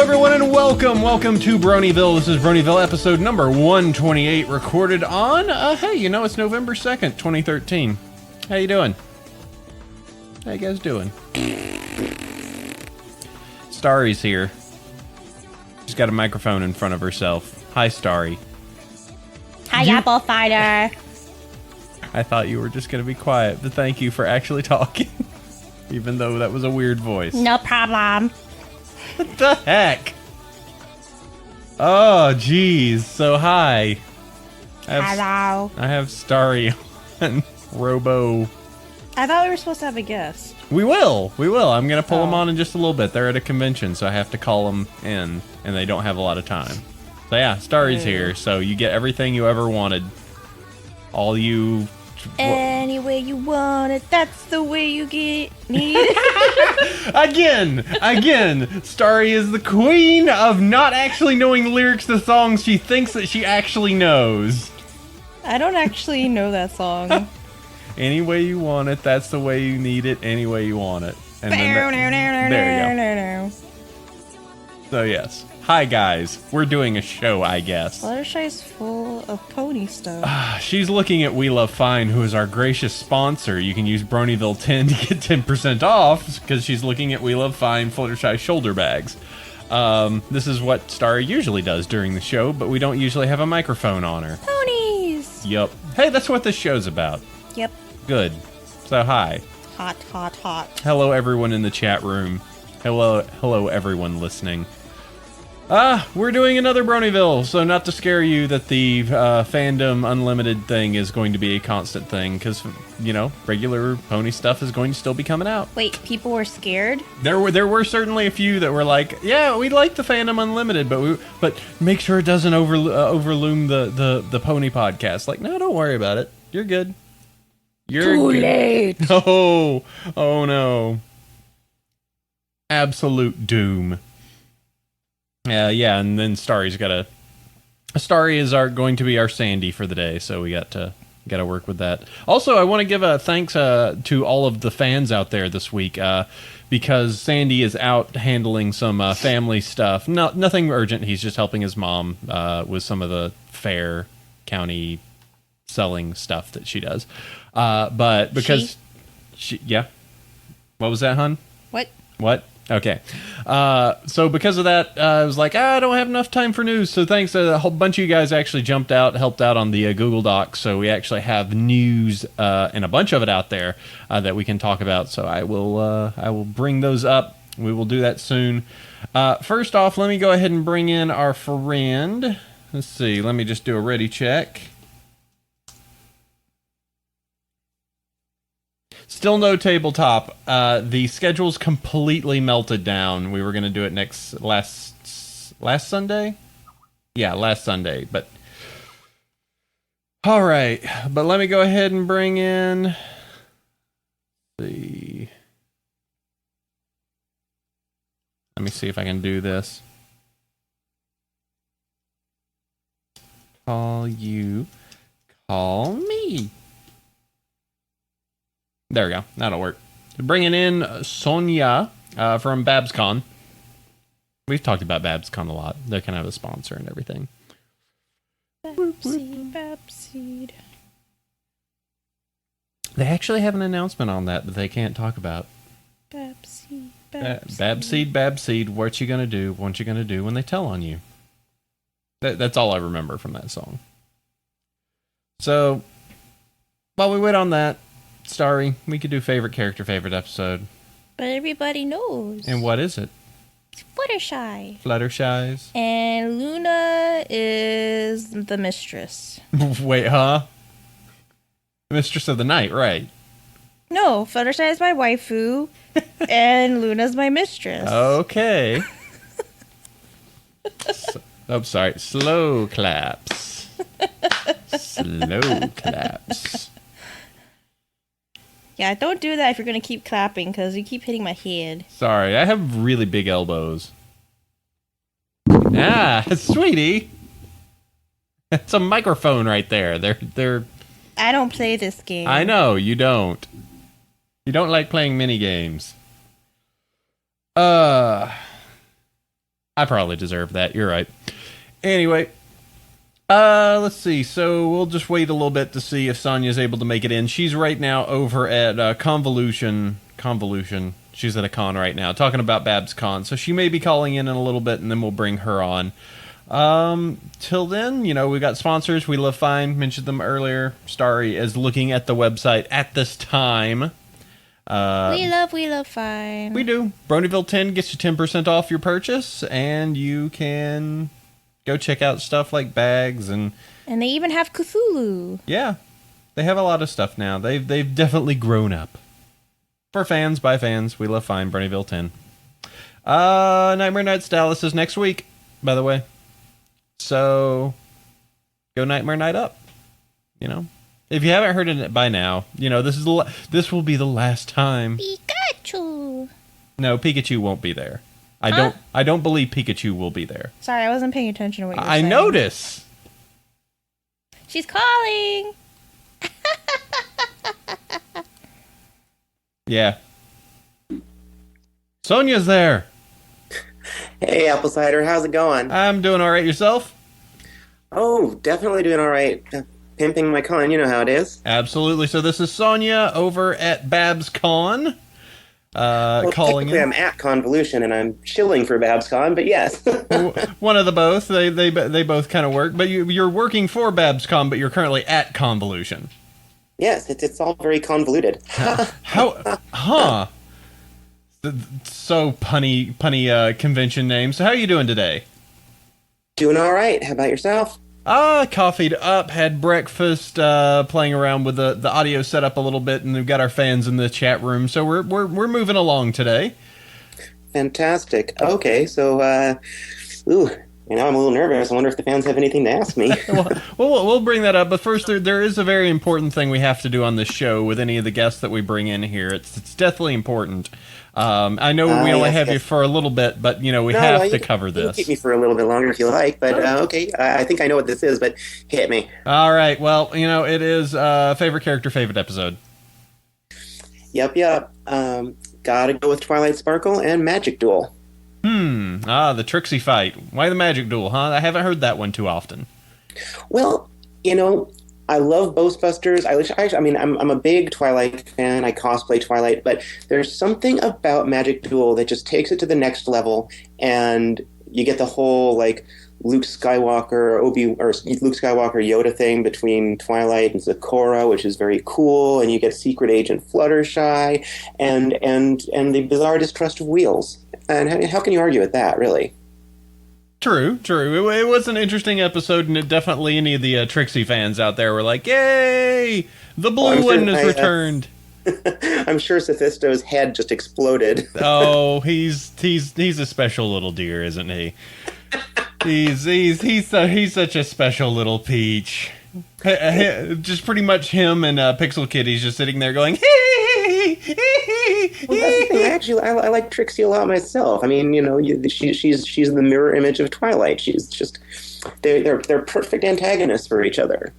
everyone, and welcome to Bronyville. This is Bronyville episode number 128, recorded on, it's November 2nd, 2013. How you doing? How you guys doing? Starry's here. She's got a microphone in front of herself. Hi, Starry. Hi, Apple Fighter. I thought you were just going to be quiet, but thank you for actually talking. Even though that was a weird voice. No problem. What the heck? Oh, geez. So, hi. Hello. I have Starry and Robo. I thought we were supposed to have a guest. We will. I'm going to pull them on in just a little bit. They're at a convention, so I have to call them in, and they don't have a lot of time. So, yeah, Starry's here, so you get everything you ever wanted. All you... Any way you want it, that's the way you need it. Again, Starry is the queen of not actually knowing the lyrics to songs she thinks that she actually knows. I don't actually know that song. Any way you want it, that's the way you need it, any way you want it. And then there you go. So yes. Hi guys, we're doing a show, I guess. Fluttershy's full of pony stuff. She's looking at We Love Fine, who is our gracious sponsor. You can use Bronyville 10 to get 10% off, because she's looking at We Love Fine Fluttershy shoulder bags. This is what Starry usually does during the show, but we don't usually have a microphone on her. Ponies! Yup. Hey, that's what this show's about. Yep. Good. So, hi. Hot. Hello, everyone in the chat room. Hello, everyone listening. We're doing another Bronyville, so not to scare you that the fandom unlimited thing is going to be a constant thing, because, regular pony stuff is going to still be coming out. Wait, people were scared? There were certainly a few that were like, yeah, we like the fandom unlimited, but make sure it doesn't overloom the pony podcast. Like, no, don't worry about it. You're good. You're Too good. late. Oh no. Absolute doom. Yeah, and then Starry is going to be our Sandy for the day, so we got to work with that. Also, I want to give a thanks to all of the fans out there this week, because Sandy is out handling some family stuff. Nothing urgent. He's just helping his mom with some of the fair county selling stuff that she does. But because she yeah, what was that, hun? What? Okay. So because of that, I was like, I don't have enough time for news. So thanks. A whole bunch of you guys actually helped out on the Google Docs. So we actually have news and a bunch of it out there that we can talk about. So I will bring those up. We will do that soon. First off, let me go ahead and bring in our friend. Let's see. Let me just do a ready check. Still no tabletop. The schedule's completely melted down. We were going to do it last Sunday? Yeah, last Sunday. But all right. But let me go ahead and bring in let me see if I can do this. Call you. Call me. There we go. That'll work. Bringing in Sonia from BabsCon. We've talked about BabsCon a lot. They're kind of a sponsor and everything. Babseed. They actually have an announcement on that they can't talk about. Babseed. Babseed. What you gonna do? What you gonna do when they tell on you? That's all I remember from that song. So, while we wait on that, Starry, we could do favorite character, favorite episode. But everybody knows. And what is it? It's Fluttershy. Fluttershy's. And Luna is the mistress. Wait, huh? Mistress of the Night, right? No, Fluttershy is my waifu, and Luna's my mistress. Okay. Sorry. Slow claps. Slow claps. Yeah, don't do that if you're going to keep clapping, because you keep hitting my head. Sorry, I have really big elbows. Ah, sweetie. It's a microphone right there. They're. I don't play this game. I know, you don't. You don't like playing mini games. I probably deserve that. You're right. Anyway, let's see. So we'll just wait a little bit to see if Sonia's able to make it in. She's right now over at Convolution. She's at a con right now, talking about Babs Con. So she may be calling in a little bit, and then we'll bring her on. Till then, we've got sponsors. We Love Fine. Mentioned them earlier. Starry is looking at the website at this time. We love fine. We do. Bronyville 10 gets you 10% off your purchase, and you can go check out stuff like bags and they even have Cthulhu. Yeah, they have a lot of stuff now. They've definitely grown up. For fans, by fans, we love fine. Bronyville 10. Nightmare Nights Dallas is next week, by the way. So go Nightmare Night up. If you haven't heard it by now, this will be the last time. Pikachu. No, Pikachu won't be there. I don't believe Pikachu will be there. Sorry, I wasn't paying attention to what you were saying. I notice. She's calling. Yeah. Sonia's there. Hey, Apple Cider, how's it going? I'm doing all right. Yourself? Oh, definitely doing all right. Pimping my con, you know how it is. Absolutely. So this is Sonia over at Babs Con. Calling in. I'm at Convolution and I'm chilling for Babs Con, but yes. One of the both. They both kind of work. But you're working for Babs Con, but you're currently at Convolution. Yes, it's all very convoluted. How? Huh. So punny convention name. So how are you doing today? Doing all right. How about yourself? Coffeeed up, had breakfast, playing around with the audio setup a little bit, and we've got our fans in the chat room, so we're moving along today. Fantastic. Okay, so I'm a little nervous. I wonder if the fans have anything to ask me. We'll bring that up, but first there is a very important thing we have to do on this show with any of the guests that we bring in here. It's definitely important. I know we only have you for a little bit, but we have to cover this. You can keep me for a little bit longer if you like, but okay. I think I know what this is, but hit me. All right. Well, it is favorite character, favorite episode. Yep. Gotta go with Twilight Sparkle and Magic Duel. The Trixie fight. Why the Magic Duel, huh? I haven't heard that one too often. Well, I love Ghostbusters. I'm a big Twilight fan. I cosplay Twilight, but there's something about Magic Duel that just takes it to the next level, and you get the whole Luke Skywalker Yoda thing between Twilight and Zecora, which is very cool, and you get Secret Agent Fluttershy, and the bizarre distrust of Wheels. And how can you argue with that, really? True. It was an interesting episode, and it definitely any of the Trixie fans out there were like, "Yay! The blue one is returned." I'm sure Sophisto's head just exploded. Oh, he's a special little dear, isn't he? He's such a special little peach. Just pretty much him and Pixel Kitty's just sitting there going, hee. Well, that's the thing. Actually, I like Trixie a lot myself. I mean, she's the mirror image of Twilight. She's just they're perfect antagonists for each other.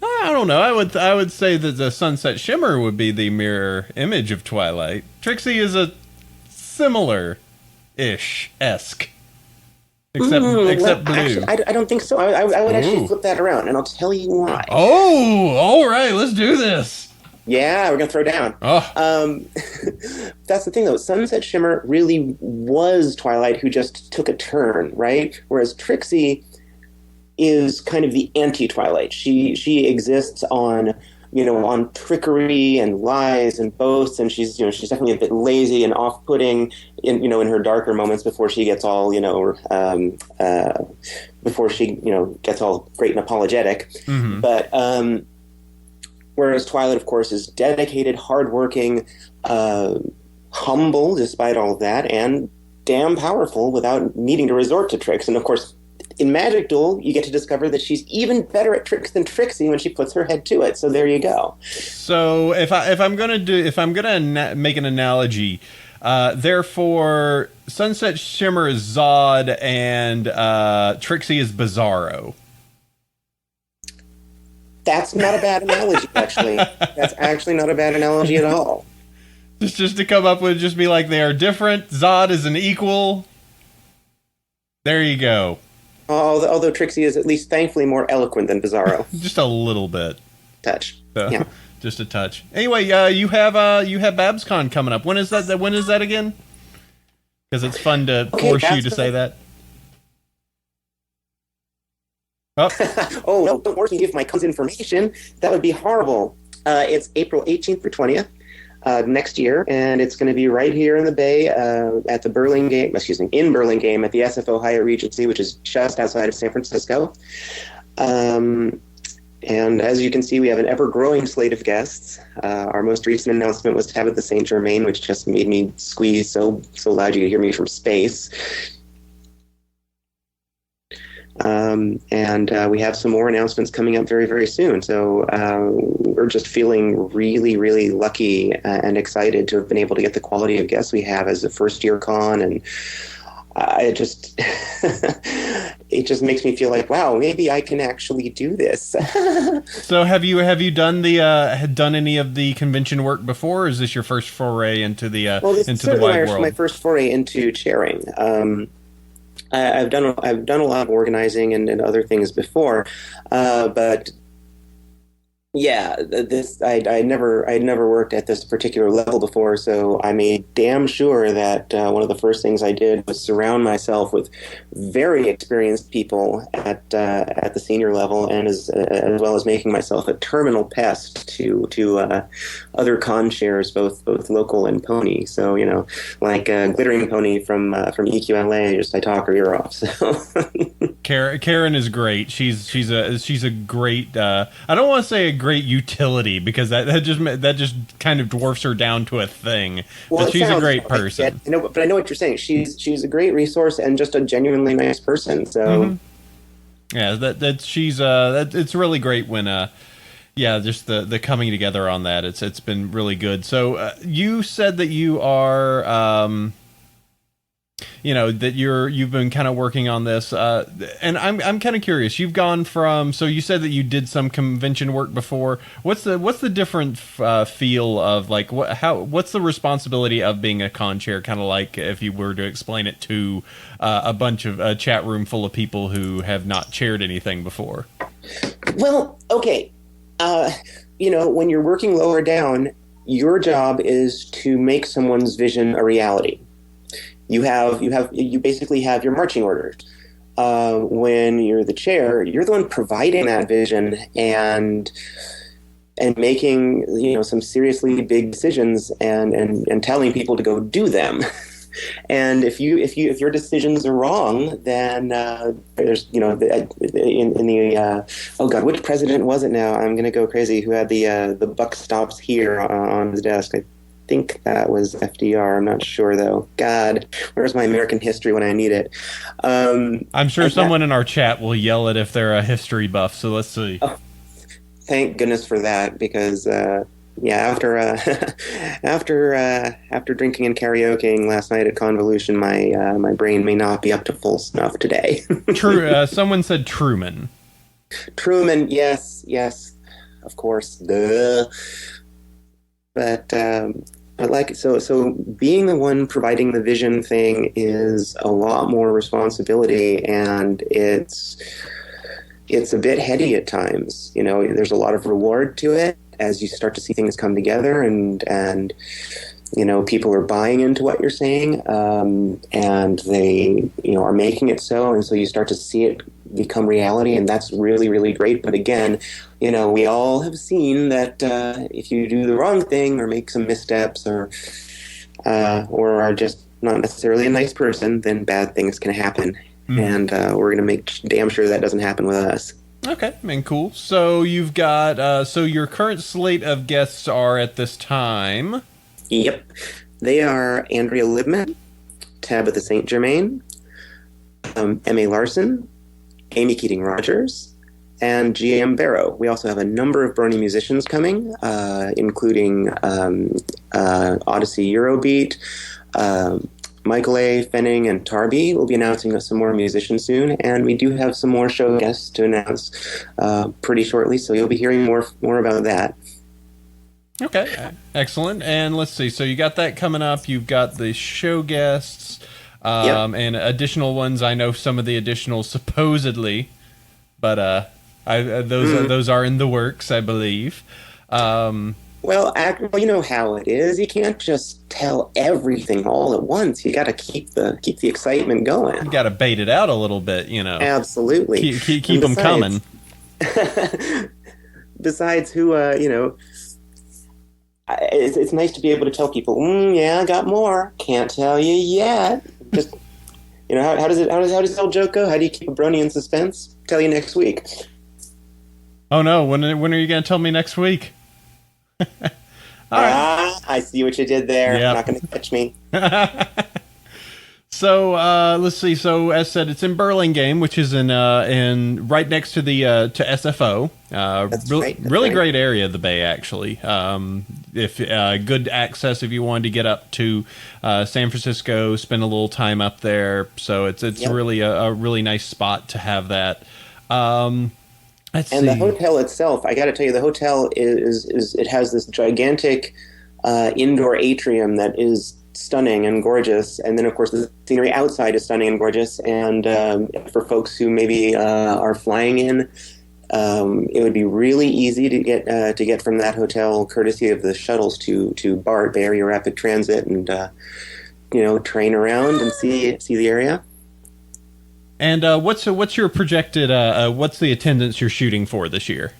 I don't know. I would say that the Sunset Shimmer would be the mirror image of Twilight. Trixie is a similar-esque. Except blue. Actually, I don't think so. I would actually flip that around, and I'll tell you why. Oh, all right. Let's do this. Yeah, we're going to throw down. Oh. That's the thing, though. Sunset Shimmer really was Twilight who just took a turn, right? Whereas Trixie is kind of the anti-Twilight. She exists on trickery and lies and boasts, and she's definitely a bit lazy and off-putting in her darker moments before she gets all gets all great and apologetic. Mm-hmm. But whereas Twilight, of course, is dedicated, hardworking, humble despite all of that, and damn powerful without needing to resort to tricks. And of course, in Magic Duel, you get to discover that she's even better at tricks than Trixie when she puts her head to it. So there you go. So if I'm gonna make an analogy, therefore Sunset Shimmer is Zod and Trixie is Bizarro. That's not a bad analogy, actually. That's actually not a bad analogy at all. Just to come up with, just be like, they are different. Zod is an equal. There you go. Although Trixie is at least thankfully more eloquent than Bizarro. Just a little bit. Touch. So, Yeah. just a touch. Anyway, you have BabsCon coming up. When is that? When is that again? Because it's fun to force you to say that. Oh. Oh, no, don't force me to give my cousin's information. That would be horrible. It's April 18th through 20th next year, and it's going to be right here in the Bay at the in Burlingame at the SFO Hyatt Regency, which is just outside of San Francisco. And as you can see, we have an ever-growing slate of guests. Our most recent announcement was Tabitha St. Germain, which just made me squeeze so loud you could hear me from space. And we have some more announcements coming up very, very soon. So we're just feeling really, really lucky and excited to have been able to get the quality of guests we have as a first-year con. And it just it just makes me feel like, wow, maybe I can actually do this. So have you done done any of the convention work before, or is this your first foray into the into the wide world? My first foray into chairing. I've done a lot of organizing and other things before, but yeah, I'd never worked at this particular level before, so I made damn sure that one of the first things I did was surround myself with very experienced people at the senior level, and as well as making myself a terminal pest to other con chairs, both local and pony. So like Glittering Pony from EQLA, just I talk her ear off. So Karen is great. She's a great. I don't want to say a great utility, because that just kind of dwarfs her down to a thing. Well, but she's a great person. But I know what you're saying. She's a great resource and just a genuinely nice person. So yeah, it's really great when just the coming together on that. It's been really good. So you said that you are that you've been kind of working on this, and I'm kind of curious. You've gone from, so you said that you did some convention work before. What's the different feel of, like, what's the responsibility of being a con chair? Kind of like if you were to explain it to a bunch of a chat room full of people who have not chaired anything before. Well, okay, when you're working lower down, your job is to make someone's vision a reality. You basically have your marching orders. When you're the chair, you're the one providing that vision and making some seriously big decisions and telling people to go do them. And if your decisions are wrong, then there's oh god, which president was it now? I'm gonna go crazy. Who had the buck stops here on his desk? I think that was FDR. I'm not sure though. God, where's my American history when I need it? I'm sure someone in our chat will yell it if they're a history buff. So let's see. Oh, thank goodness for that, because after drinking and karaokeing last night at Convolution, my brain may not be up to full snuff today. True. Someone said Truman. Truman, yes, of course. Duh. But like, so being the one providing the vision thing is a lot more responsibility, and it's a bit heady at times. There's a lot of reward to it as you start to see things come together, and people are buying into what you're saying, and they are making it so, and so you start to see it become reality, and that's really, really great. But again, we all have seen that if you do the wrong thing or make some missteps or are just not necessarily a nice person, then bad things can happen. And we're going to make damn sure that doesn't happen with us. Okay, cool. So you've got so your current slate of guests are at this time. Yep, they are Andrea Libman, Tabitha St. Germain, M.A. Larson, Amy Keating-Rogers, and G.M. Barrow. We also have a number of Brony musicians coming, including Odyssey Eurobeat, Michael A. Fenning, and Tarby. Will be announcing some more musicians soon, and we do have some more show guests to announce pretty shortly, so you'll be hearing more about that. Okay, excellent. And let's see. So you got that coming up. You've got the show guests. And additional ones. I know some of the additional supposedly, but those are in the works, I believe. Well, you know how it is. You can't just tell everything all at once. You got to keep the excitement going. You got to bait it out a little bit, you know. Absolutely. Keep them coming. Besides, it's nice to be able to tell people, yeah, I got more. Can't tell you yet. Just, how does the old joke go? How do you keep a brony in suspense? Tell you next week. Oh no! When are you going to tell me next week? I see what you did there. Yep. Not going to catch me. So let's see. So as said, it's in Burlingame, which is in right next to the to SFO. Really great area of the Bay, actually. If good access if you wanted to get up to San Francisco, spend a little time up there. So it's really a really nice spot to have that. The hotel itself, I got to tell you, the hotel is it has this gigantic indoor atrium that is stunning and gorgeous, and then of course the scenery outside is stunning and gorgeous. And for folks who maybe are flying in, it would be really easy to get from that hotel, courtesy of the shuttles to BART, Bay Area Rapid Transit, and train around and see the area. And what's your projected? What's the attendance you're shooting for this year?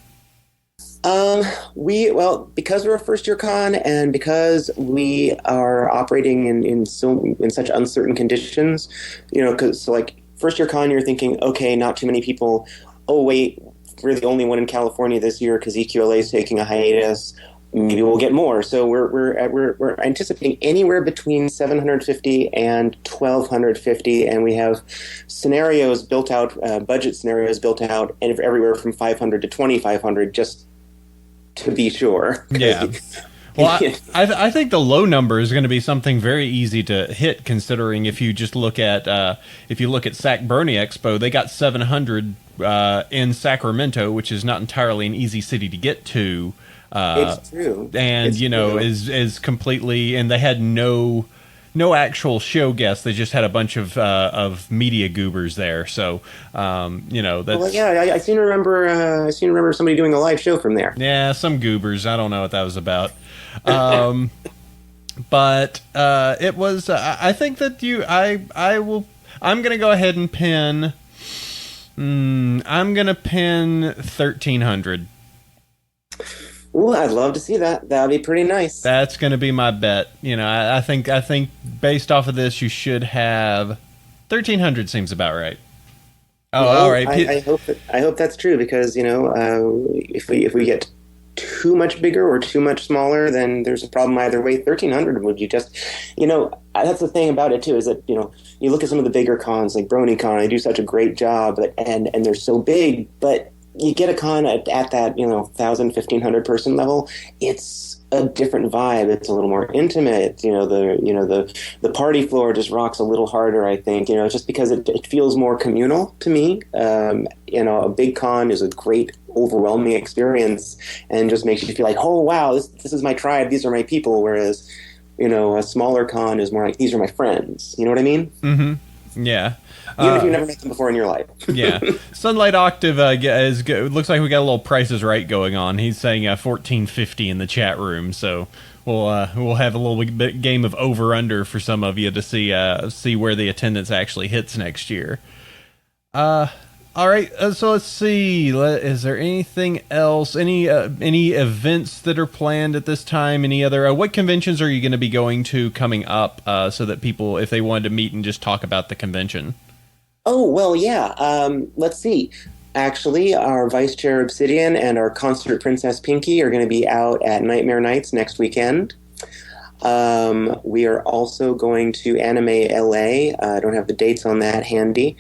Because we're a first-year con, and because we are operating in such uncertain conditions, because like first-year con, you're thinking, okay, not too many people. Oh wait, we're the only one in California this year because EQLA is taking a hiatus. Maybe we'll get more. So we're anticipating anywhere between 750 and 1,250, and we have scenarios built out, budget scenarios built out, and everywhere from 500 to 2,500, just to be sure. Yeah. Well, I think the low number is going to be something very easy to hit, considering if you just look at Sac Brony Expo, they got 700 in Sacramento, which is not entirely an easy city to get to. It's true. And, is completely, and they had no actual show guests. They just had a bunch of media goobers there. So, that's... Well, yeah, I seem to remember somebody doing a live show from there. Yeah, some goobers. I don't know what that was about. But it was, I think that I'm going to go ahead and pin, I'm going to pin 1,300. Ooh, I'd love to see that. That would be pretty nice. That's going to be my bet. I think based off of this, you should have 1,300. Seems about right. Oh, well, all right. I hope that's true, because if we get too much bigger or too much smaller, then there's a problem either way. 1,300 would be just, that's the thing about it too, is that you look at some of the bigger cons like BronyCon. They do such a great job, and they're so big, but you get a con at that 1,000, 1,500 person level, it's a different vibe. It's a little more intimate. The party floor just rocks a little harder, I think. Just because it feels more communal to me. A big con is a great, overwhelming experience, and just makes you feel like, oh wow, this is my tribe. These are my people. Whereas, a smaller con is more like, these are my friends. You know what I mean? Mm-hmm. Yeah. Even if you've never met them before in your life. Yeah. Sunlight Octave looks like we got a little Prices Right going on. He's saying 1450 in the chat room, so we'll have a little bit game of over-under for some of you to see where the attendance actually hits next year. All right, so let's see. Is there anything else? Any events that are planned at this time? Any other? What conventions are you going to be going to coming up, so that people, if they wanted to meet and just talk about the convention? Oh, well, yeah. Let's see. Actually, our Vice Chair Obsidian and our Concert Princess Pinky are going to be out at Nightmare Nights next weekend. We are also going to Anime LA. I don't have the dates on that handy.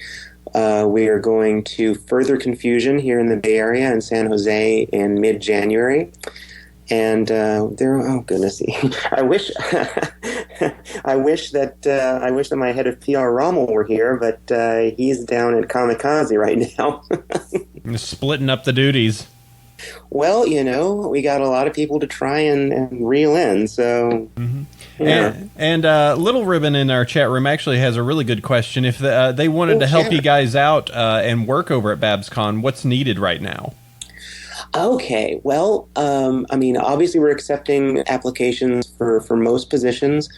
We are going to Further Confusion here in the Bay Area in San Jose in mid-January. And oh goodness, I wish that my head of PR Rommel were here, but he's down at Kamikaze right now. Splitting up the duties. Well, we got a lot of people to try and reel in, so... Mm-hmm. Yeah. And Little Ribbon in our chat room actually has a really good question. If they wanted to help you guys out and work over at BabsCon, what's needed right now? Okay, well, I mean, obviously we're accepting applications for most positions.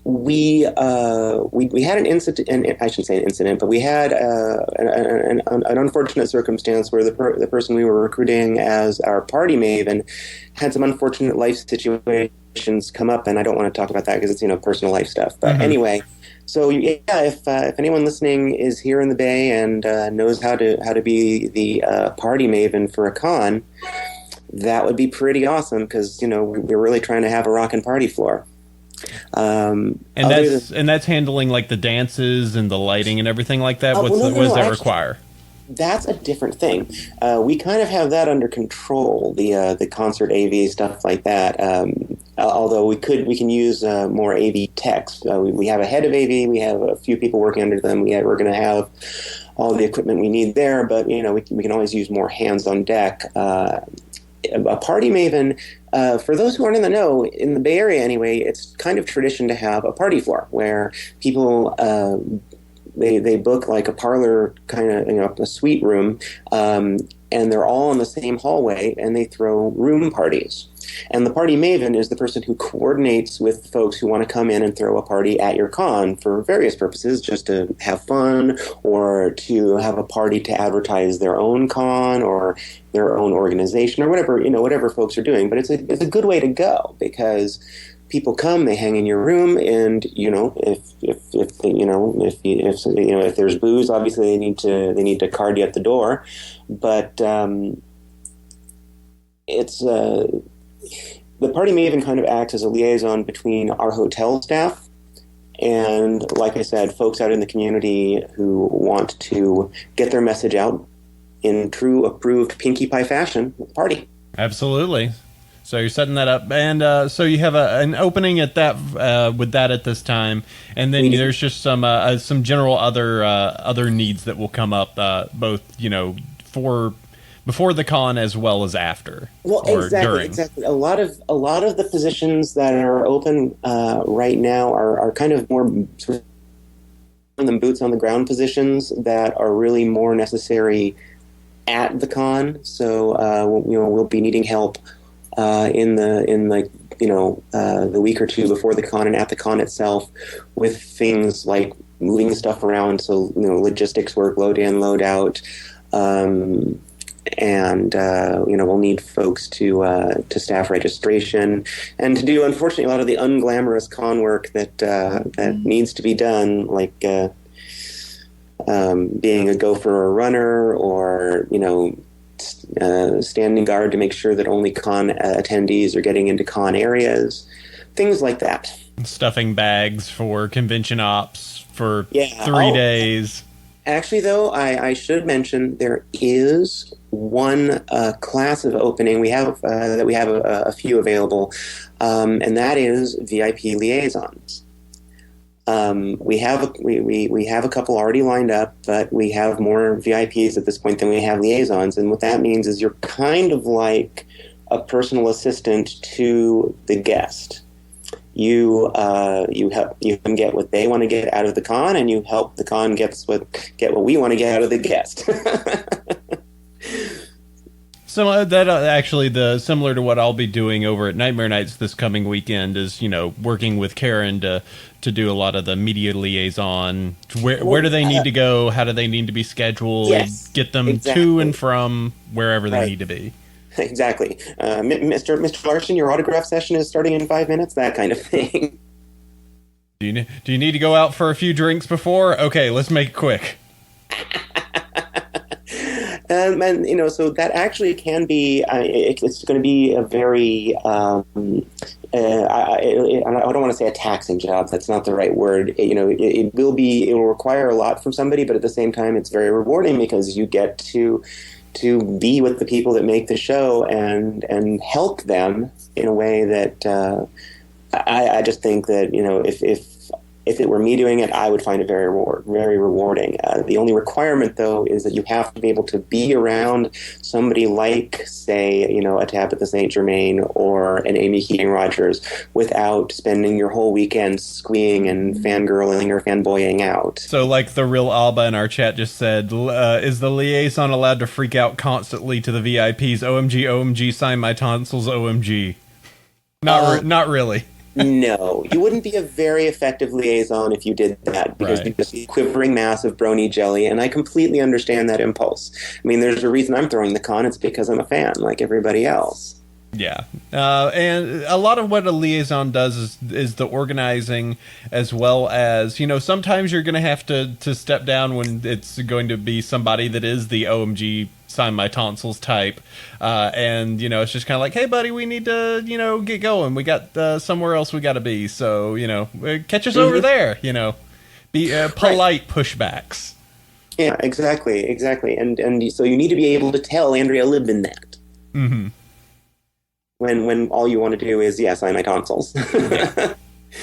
We had an incident, and I shouldn't say an incident, but we had an unfortunate circumstance where the person we were recruiting as our party maven had some unfortunate life situations come up, and I don't want to talk about that because it's personal life stuff. But anyway, so yeah, if anyone listening is here in the Bay and knows how to be the party maven for a con, that would be pretty awesome because we're really trying to have a rockin' party floor. And that's handling like the dances and the lighting and everything like that. What does that require? That's a different thing. We kind of have that under control. The concert AV stuff like that. Although we can use more AV techs. We have a head of AV. We have a few people working under them. We're going to have all the equipment we need there. But we can always use more hands on deck. A party maven, for those who aren't in the know, in the Bay Area anyway, it's kind of tradition to have a party floor where people they book like a parlor kind of a suite room, and they're all in the same hallway and they throw room parties. And the party maven is the person who coordinates with folks who want to come in and throw a party at your con for various purposes, just to have fun or to have a party to advertise their own con or their own organization or whatever folks are doing. But it's a good way to go because people come, they hang in your room, and if there's booze, obviously they need to card you at the door, but it's the party maven kind of acts as a liaison between our hotel staff and, like I said, folks out in the community who want to get their message out in true approved Pinkie Pie fashion at the party. Absolutely. So you're setting that up, and so you have an opening at that with that at this time, and then there's just some general other needs that will come up, both for before the con as well as after. Well, exactly. A lot of the positions that are open right now are kind of more sort of than boots on the ground positions that are really more necessary at the con. So we'll be needing help in the week or two before the con and at the con itself with things like moving stuff around. So logistics work, load in, load out. And we'll need folks to staff registration and to do, unfortunately, a lot of the unglamorous con work that needs to be done, like being a gopher or a runner, or standing guard to make sure that only con attendees are getting into con areas, things like that. Stuffing bags for convention ops for 3 days. Actually, though, I should mention there is one class of opening we have a few available, and that is VIP liaisons. We have a couple already lined up, but we have more VIPs at this point than we have liaisons, and what that means is you're kind of like a personal assistant to the guest. You help them get what they want to get out of the con, and you help the con get what we want to get out of the guest. So that actually similar to what I'll be doing over at Nightmare Nights this coming weekend is working with Karen to do a lot of the media liaison. Where do they need to go? How do they need to be scheduled? Yes, get them to and from wherever they need to be. Exactly. Mr. Larson, your autograph session is starting in 5 minutes, that kind of thing. Do you need to go out for a few drinks before? Okay, let's make it quick. And so that actually can be, it's going to be a very, I don't want to say a taxing job. That's not the right word. It will require a lot from somebody, but at the same time, it's very rewarding because you get to be with the people that make the show and help them in a way that I just think that if if it were me doing it, I would find it very rewarding. The only requirement, though, is that you have to be able to be around somebody like, say, you know, a Tabitha St. Germain or an Amy Keating Rogers without spending your whole weekend squeeing and fangirling or fanboying out. So, like the real Alba in our chat just said, is the liaison allowed to freak out constantly to the VIPs? OMG, OMG, sign my tonsils, OMG. Not really. No, you wouldn't be a very effective liaison if you did that, because Right. you'd just be a quivering mass of brony jelly, and I completely understand that impulse. I mean, there's a reason I'm throwing the con. It's because I'm a fan, like everybody else. Yeah, and a lot of what a liaison does is the organizing, as well as, you know, sometimes you're going to have to step down when it's going to be somebody that is the OMG sign my tonsils type, and, you know, it's just kind of like, hey buddy, we need to, you know, get going, we got somewhere else we got to be, so, you know, catch us over there, you know, be polite pushbacks. Yeah, exactly, and so you need to be able to tell Andrea Libman that. Mm-hmm. When all you want to do is, sign my tonsils.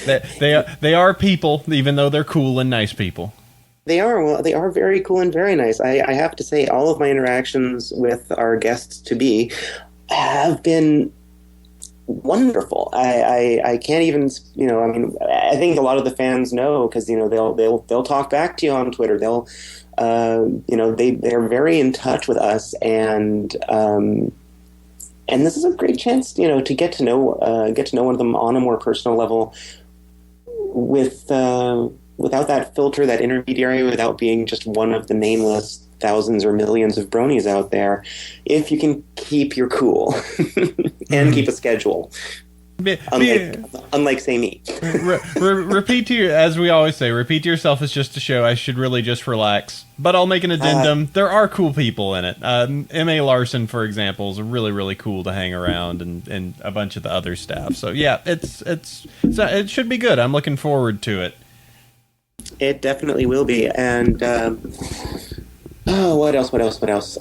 They are people, even though they're cool and nice people. They are very cool and very nice. I have to say, all of my interactions with our guests-to-be have been wonderful. I can't even, you know, I mean, I think a lot of the fans know, because, you know, they'll talk back to you on Twitter. They'll, you know, they're very in touch with us, and this is a great chance, you know, to get to know one of them on a more personal level, without that filter, that intermediary, without being just one of the nameless thousands or millions of bronies out there. If you can keep your cool and keep a schedule. Unlike say me. Repeat to you, as we always say, repeat to yourself is just a show. I should really just relax. But I'll make an addendum. There are cool people in it. M.A. Larson, for example, is really, really cool to hang around, and a bunch of the other staff. So yeah, it should be good. I'm looking forward to it. It definitely will be. And what else? Just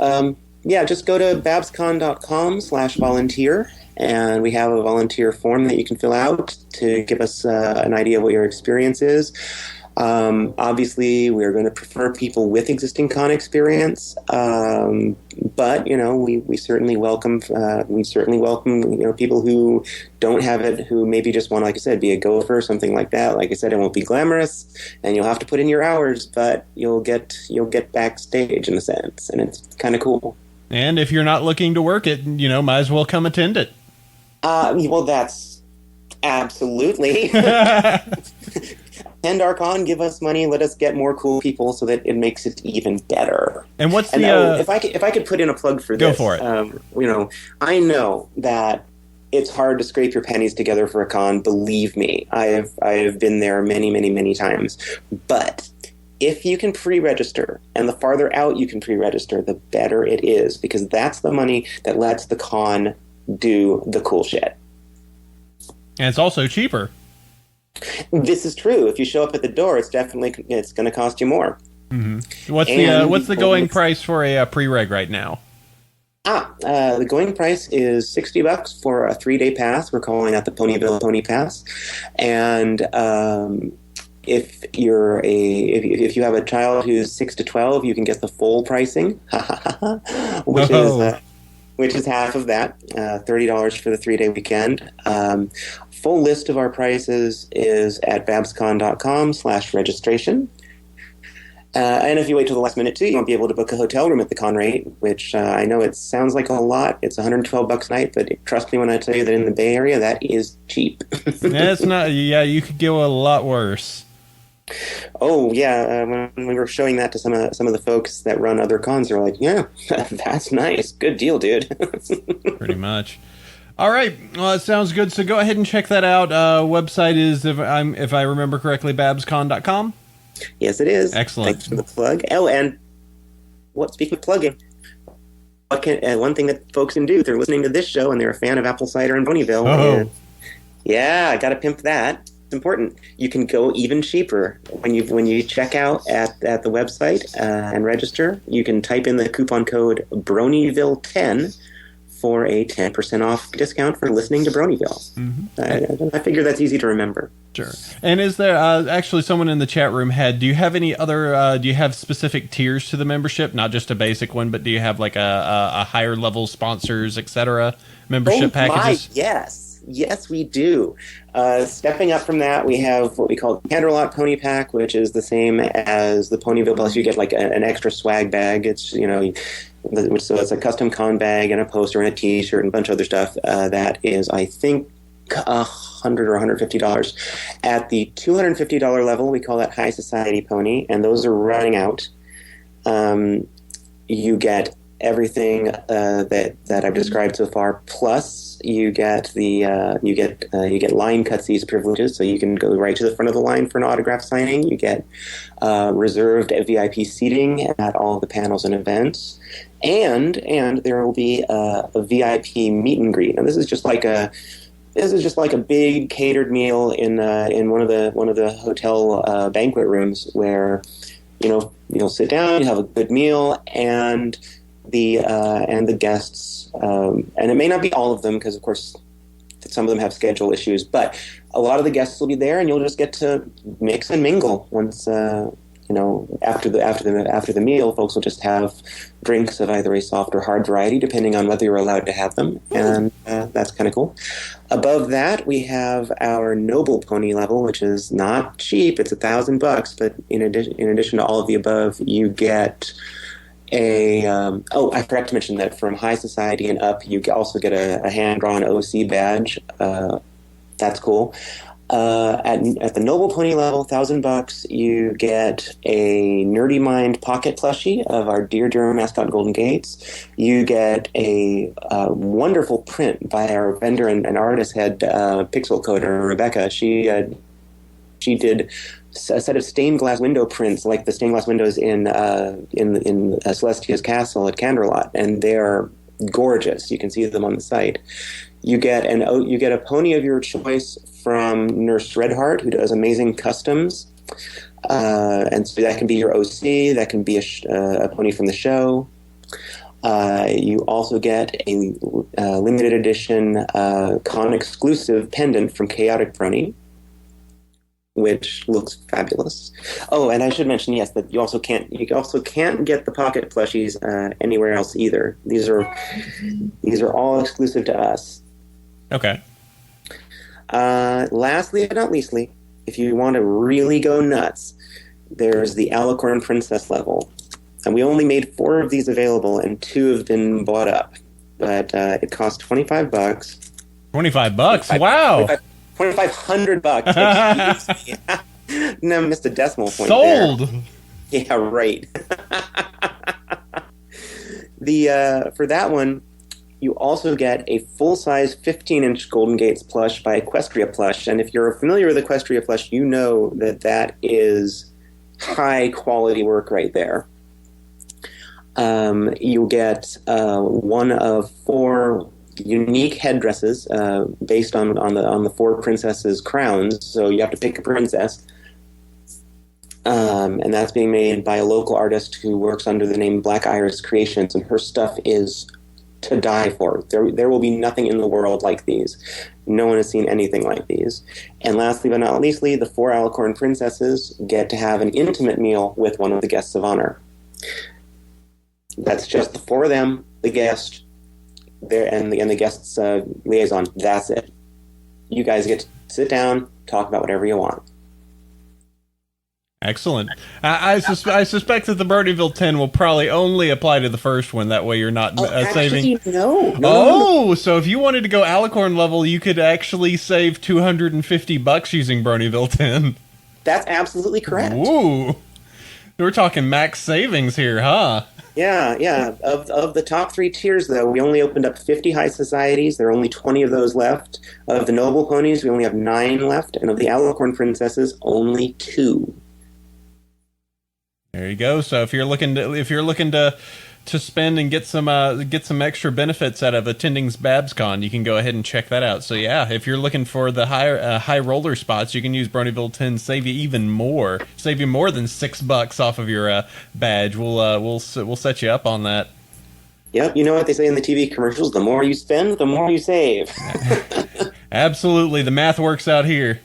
go to babscon.com/volunteer. And we have a volunteer form that you can fill out to give us an idea of what your experience is. Obviously, we're going to prefer people with existing con experience, but, you know, we certainly welcome you know, people who don't have it, who maybe just want to, like I said, be a gopher or something like that. Like I said, it won't be glamorous, and you'll have to put in your hours, but you'll get backstage in a sense, and it's kind of cool. And if you're not looking to work it, you know, might as well come attend it. Well, that's absolutely. Attend our con, give us money, let us get more cool people so that it makes it even better. And what's if I could put in a plug for this. Go for it. You know, I know that it's hard to scrape your pennies together for a con. Believe me, I have been there many, many, many times. But if you can pre-register, and the farther out you can pre-register, the better it is, because that's the money that lets the con do the cool shit. And it's also cheaper. This is true. If you show up at the door, it's going to cost you more. Mm-hmm. What's the going price for a pre-reg right now? The going price is $60 for a 3-day pass. We're calling that the Bronyville Pony Pass, and if you have a child who's 6 to 12, you can get the full pricing, which is half of that, $30 for the 3-day weekend. Full list of our prices is at babscon.com/registration. And if you wait till the last minute too, you won't be able to book a hotel room at the con rate, which I know it sounds like a lot. It's $112 a night, but trust me when I tell you that in the Bay Area, that is cheap. It's not. Yeah, you could go a lot worse. Oh yeah, when we were showing that to some of the folks that run other cons, they're like, "Yeah, that's nice, good deal, dude." Pretty much. All right, well, that sounds good. So go ahead and check that out. Website is, if I remember correctly, babscon.com. Yes, it is. Excellent. Thanks for the plug. Oh, and speaking of plugging, one thing that folks can do if they're listening to this show and they're a fan of apple cider and Bronyville, I got to pimp that. It's important. You can go even cheaper when you check out at the website and register. You can type in the coupon code Bronyville10 for a 10% off discount for listening to Bronyville. I figure that's easy to remember. Sure. And is there actually someone in the chat room do you have any other, do you have specific tiers to the membership? Not just a basic one, but do you have like a higher level sponsors, etc. membership packages? Yes, we do. Stepping up from that, we have what we call the Candlelight Pony Pack, which is the same as the Ponyville Plus. You get like an extra swag bag. It's, so it's a custom con bag and a poster and a T-shirt and a bunch of other stuff. That is, I think, $100 or $150. At the $250 level, we call that High Society Pony, and those are running out. You get everything that I've described so far, plus you get you get line cutsies privileges, so you can go right to the front of the line for an autograph signing. You get reserved VIP seating at all the panels and events, and there will be a VIP meet and greet. And this is just like a big catered meal in one of the hotel banquet rooms where you'll sit down, you have a good meal, and the guests, and it may not be all of them because of course some of them have schedule issues, but a lot of the guests will be there, and you'll just get to mix and mingle once after the meal. Folks will just have drinks of either a soft or hard variety depending on whether you're allowed to have them, and that's kind of cool. Above that, we have our Noble Pony level, which is not cheap. It's $1,000, but in addition to all of the above, you get I forgot to mention that from High Society and up, you also get a hand-drawn OC badge. That's cool. At the Noble Pony level, $1,000, you get a Nerdy Mind pocket plushie of our dear mascot Golden Gates. You get a wonderful print by our vendor and artist head pixel coder Rebecca. She did a set of stained glass window prints, like the stained glass windows in Celestia's castle at Candlelight, and they are gorgeous. You can see them on the site. You get a pony of your choice from Nurse Redheart, who does amazing customs, and so that can be your OC. That can be a pony from the show. You also get a limited edition con exclusive pendant from Chaotic Brony, which looks fabulous. Oh, and I should mention, yes, that you also can't get the pocket plushies anywhere else either. These are all exclusive to us. Okay. Lastly but not leastly, if you want to really go nuts, there's the Alicorn Princess level, and we only made 4 of these available, and 2 have been bought up. But it costs $25. $25? Wow. $2,500. Excuse me. No, missed a decimal point. Sold. There. Yeah, right. For that one, you also get a full-size 15-inch Golden Gates plush by Equestria Plush, and if you're familiar with Equestria Plush, you know that is high-quality work right there. You'll get one of 4 unique headdresses based on the 4 princesses' crowns, so you have to pick a princess. And that's being made by a local artist who works under the name Black Iris Creations, and her stuff is to die for. There will be nothing in the world like these. No one has seen anything like these. And lastly but not leastly, the 4 Alicorn princesses get to have an intimate meal with one of the guests of honor. That's just the 4 of them, the guest, and the guest's liaison. That's it. You guys get to sit down, talk about whatever you want. Excellent. I suspect that the Bronyville 10 will probably only apply to the first one. That way you're not saving. No. So if you wanted to go Alicorn level, you could actually save $250 using Bronyville 10. That's absolutely correct. Ooh. We're talking max savings here, huh? Yeah. Of the top 3 tiers, though, we only opened up 50 high societies. There are only 20 of those left. Of the noble ponies, we only have 9 left, and of the Alicorn princesses, only 2. There you go. So if you're looking to spend and get some extra benefits out of attending BabsCon, you can go ahead and check that out. So yeah, if you're looking for the high roller spots, you can use Bronyville 10. Save you even more. Save you more than $6 off of your badge. We'll set you up on that. Yep, you know what they say in the TV commercials? The more you spend, the more you save. Absolutely, the math works out here.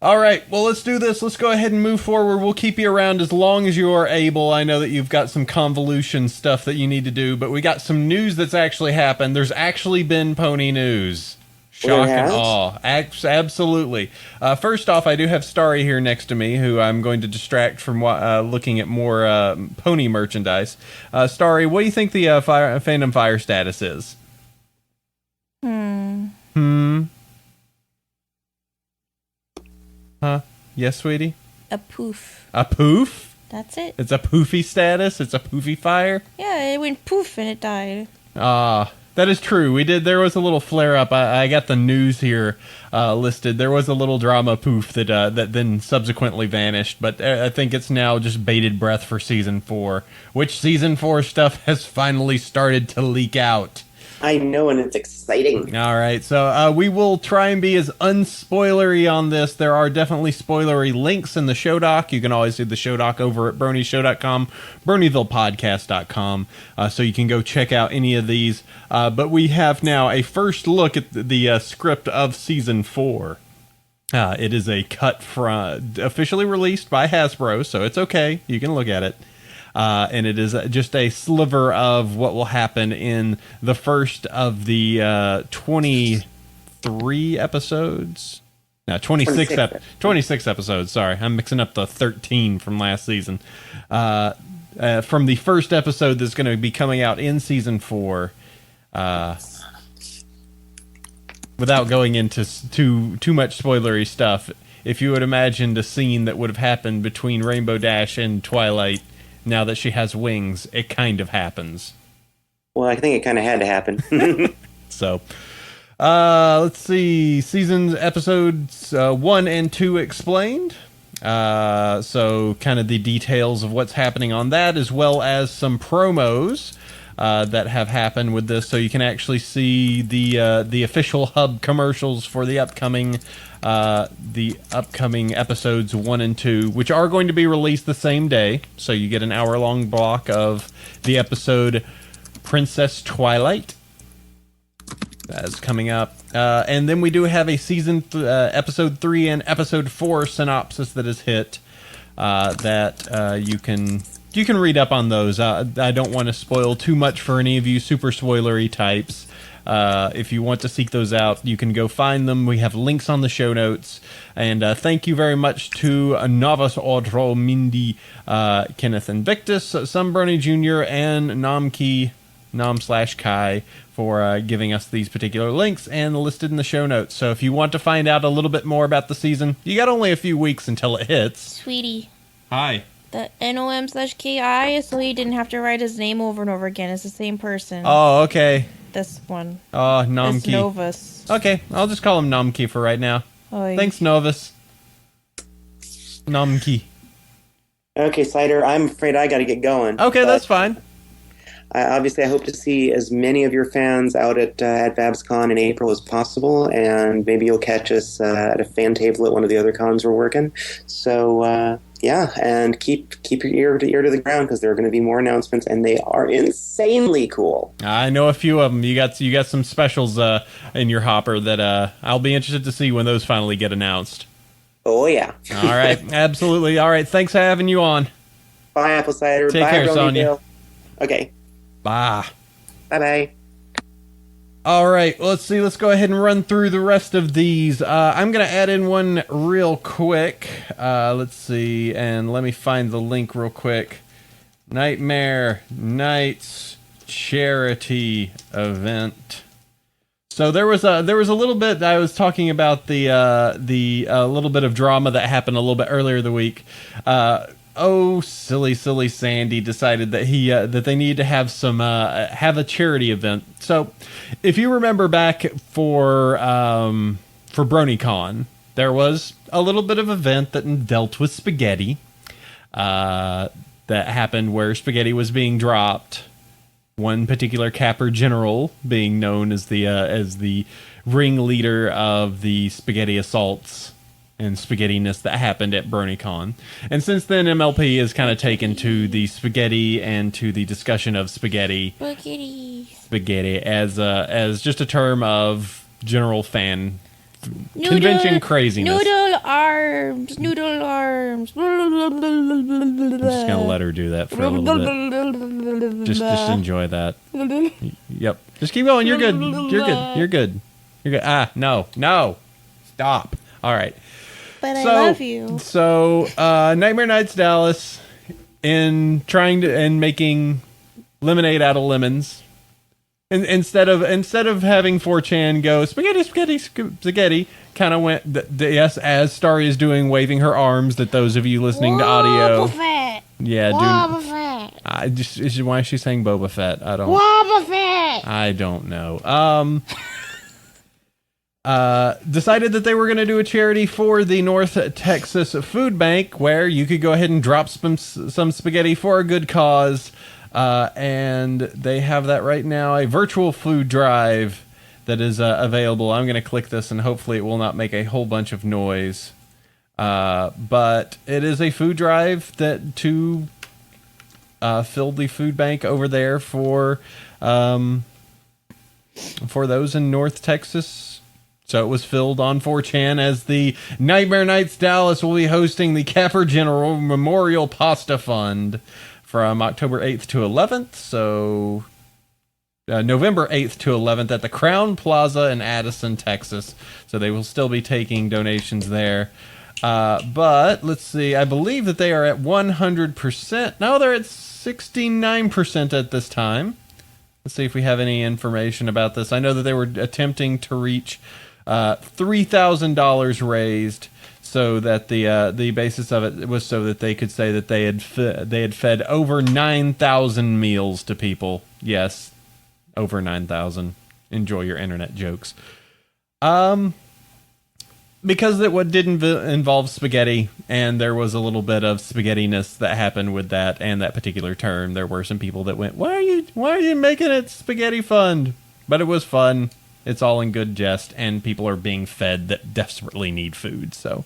All right, well, let's do this. Let's go ahead and move forward. We'll keep you around as long as you are able. I know that you've got some convolution stuff that you need to do, but we got some news that's actually happened. There's actually been pony news. Shock and awe. Absolutely. First off, I do have Starry here next to me, who I'm going to distract from looking at more pony merchandise. Starry, what do you think the Fandom Fire status is? Huh? Yes, sweetie? A poof. A poof? That's it. It's a poofy status? It's a poofy fire? Yeah, it went poof and it died. That is true. There was a little flare up. I got the news here listed. There was a little drama poof that then subsequently vanished, but I think it's now just bated breath for season 4, which season 4 stuff has finally started to leak out. I know, and it's exciting. All right, so we will try and be as unspoilery on this. There are definitely spoilery links in the show doc. You can always do the show doc over at BronyShow.com, BronyvillePodcast.com, so you can go check out any of these. But we have now a first look at the script of Season 4. It is a cut from officially released by Hasbro, so it's okay. You can look at it. And it is just a sliver of what will happen in the first of the 23 episodes. No, 26 episodes. Sorry, I'm mixing up the 13 from last season. From the first episode that's going to be coming out in season 4. Without going into too much spoilery stuff, if you would imagine a scene that would have happened between Rainbow Dash and Twilight, now that she has wings, it kind of happens. Well, I think it kind of had to happen. So, let's see. Episodes 1 and 2 explained. So, kind of the details of what's happening on that, as well as some promos that have happened with this. So you can actually see the official hub commercials for the upcoming episodes 1 and 2, which are going to be released the same day. So you get an hour-long block of the episode Princess Twilight. That's coming up. And then we do have a episode 3 and episode 4 synopsis that is hit that you can read up on those. I don't want to spoil too much for any of you super spoilery types. If you want to seek those out, you can go find them. We have links on the show notes. And thank you very much to Navas Audro, Mindy, Kenneth Invictus, Brony Jr., and Nom/Kai for giving us these particular links and listed in the show notes. So if you want to find out a little bit more about the season, you got only a few weeks until it hits. Sweetie. Hi. The NOM/KI, so he didn't have to write his name over and over again. It's the same person. Oh, okay. This one. Oh, Namki. It's Novus. Okay, I'll just call him Namki for right now. Oy. Thanks, Novus. Namki. Okay, Cider, I'm afraid I got to get going. Okay, that's fine. Obviously, I hope to see as many of your fans out at BabsCon in April as possible, and maybe you'll catch us at a fan table at one of the other cons we're working. So, yeah, and keep your ear to the ground, because there are going to be more announcements, and they are insanely cool. I know a few of them. You got some specials in your hopper that I'll be interested to see when those finally get announced. Oh, yeah. All right, absolutely. All right, thanks for having you on. Bye, Apple Cider. Take Bye, care, Sonia. Bronyville. Okay. Bye. Bye-bye. All right, let's see. Let's go ahead and run through the rest of these. I'm going to add in one real quick. Let's see, and let me find the link real quick. Nightmare Nights charity event. So there was a little bit. I was talking about the little bit of drama that happened a little bit earlier the week. Silly Sandy decided that that they needed to have have a charity event. So, if you remember back for BronyCon, there was a little bit of event that dealt with spaghetti. That happened where spaghetti was being dropped. One particular capper general being known as the ringleader of the spaghetti assaults. and spaghettiness that happened at BronyCon. And since then, MLP has kind of taken to the spaghetti and to the discussion of spaghetti as just a term of general fan convention craziness. Noodle arms. I'm just gonna let her do that for a little bit. Just enjoy that. Yep. Just keep going. You're good. You're good. Ah, no. Stop. All right. But I love you. So, Nightmare Nights Dallas, in trying to and making lemonade out of lemons. Instead of having 4chan go spaghetti, kind of went yes, as Starry is doing, waving her arms. That those of you listening to audio, yeah, Boba Fett. Why is she saying Boba Fett? Boba Fett. I don't know. Decided that they were going to do a charity for the North Texas Food Bank, where you could go ahead and drop some spaghetti for a good cause. And they have that right now, a virtual food drive that is available. I'm going to click this, and hopefully it will not make a whole bunch of noise. But it is a food drive that to fill the food bank over there for those in North Texas. So it was filled on 4chan as the Nightmare Nights Dallas will be hosting the Capper General Memorial Pasta Fund from October 8th to 11th, so November 8th to 11th at the Crown Plaza in Addison, Texas. So they will still be taking donations there. But let's see, I believe that they are at 100%. No, they're at 69% at this time. Let's see if we have any information about this. I know that they were attempting to reach $3,000 raised, so that the basis of it was so that they could say that they had fed over 9,000 meals to people. Yes, over 9,000. Enjoy your internet jokes. Because it didn't involve spaghetti, and there was a little bit of spaghettiness that happened with that and that particular term. There were some people that went, "Why are you making it spaghetti fund?" But it was fun. It's all in good jest, and people are being fed that desperately need food. So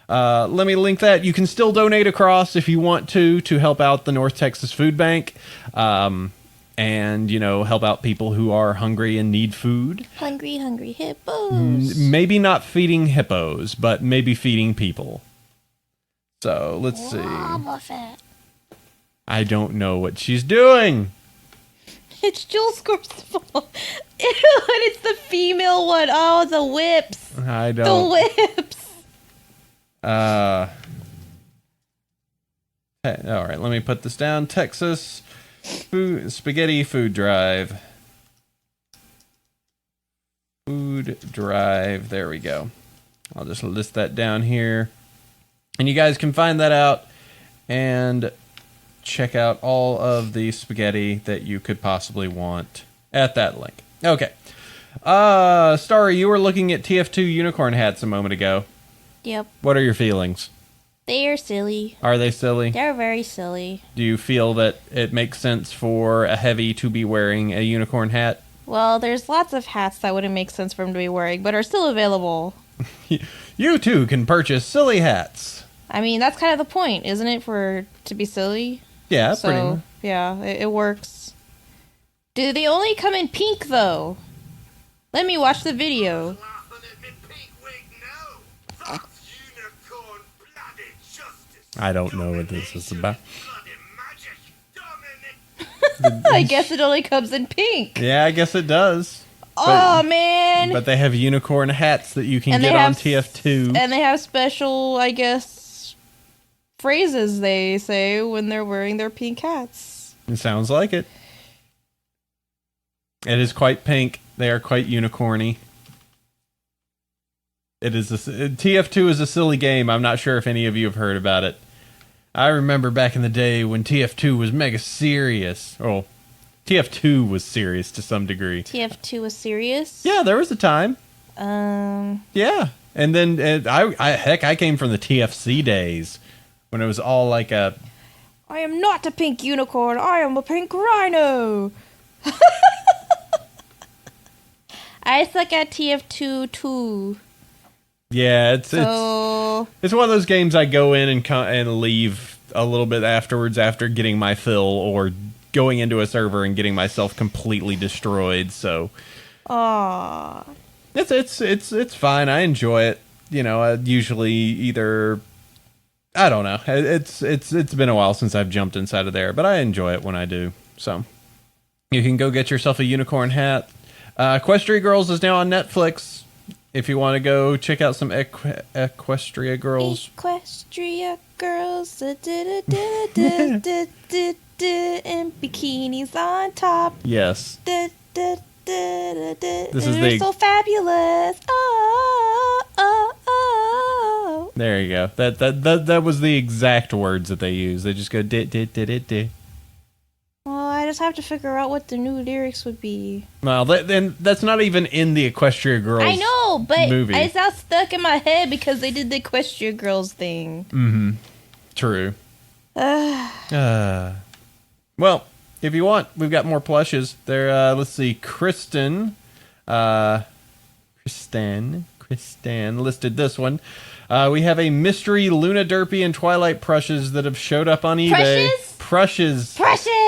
let me link that. You can still donate across if you want to help out the North Texas Food Bank, and help out people who are hungry and need food. Hungry hippos. Maybe not feeding hippos, but maybe feeding people. So let's see. I don't know what she's doing. It's Jules Scorsese. Ew, and it's the female one. Oh, the whips. I don't. The whips. All right, let me put this down. Texas Spaghetti Food Drive. Food Drive. There we go. I'll just list that down here. And you guys can find that out and check out all of the spaghetti that you could possibly want at that link. Okay. Starry, you were looking at TF2 unicorn hats a moment ago. Yep. What are your feelings? They are silly. Are they silly? They're very silly. Do you feel that it makes sense for a heavy to be wearing a unicorn hat? Well, there's lots of hats that wouldn't make sense for him to be wearing, but are still available. You too can purchase silly hats. I mean, that's kind of the point, isn't it, to be silly? Yeah, so, pretty much. Yeah, it works. Do they only come in pink, though? Let me watch the video. I don't know what this is about. I guess it only comes in pink. Yeah, I guess it does. Oh, man. But they have unicorn hats that you can get on TF2. And they have special, I guess, phrases they say when they're wearing their pink hats. It sounds like it. It is quite pink. They are quite unicorny. TF2 is a silly game. I'm not sure if any of you have heard about it. I remember back in the day when TF2 was mega serious. Oh, TF2 was serious to some degree. TF2 was serious? Yeah, there was a time. Yeah. And then I came from the TFC days when it was all like a... I am not a pink unicorn. I am a pink rhino. I suck at TF2 too. Yeah, So it's one of those games I go in and leave a little bit afterwards after getting my fill or going into a server and getting myself completely destroyed. So, aw. it's fine. I enjoy it. You know, I usually either I don't know. It's been a while since I've jumped inside of there, but I enjoy it when I do. So, you can go get yourself a unicorn hat. Equestria Girls is now on Netflix. If you want to go check out some Equestria Girls. Equestria girls, and bikinis on top. Yes. This is They're so fabulous. Oh. There you go. That was the exact words that they used. They just go di. Well, I just have to figure out what the new lyrics would be. Well, then that's not even in the Equestria Girls. I know, but movie. it's not stuck in my head because they did the Equestria Girls thing. Mm-hmm. True. Well, if you want, we've got more plushes. There. Let's see. Kristen listed this one. We have a mystery Luna Derpy and Twilight Prushes that have showed up on eBay. Prushes.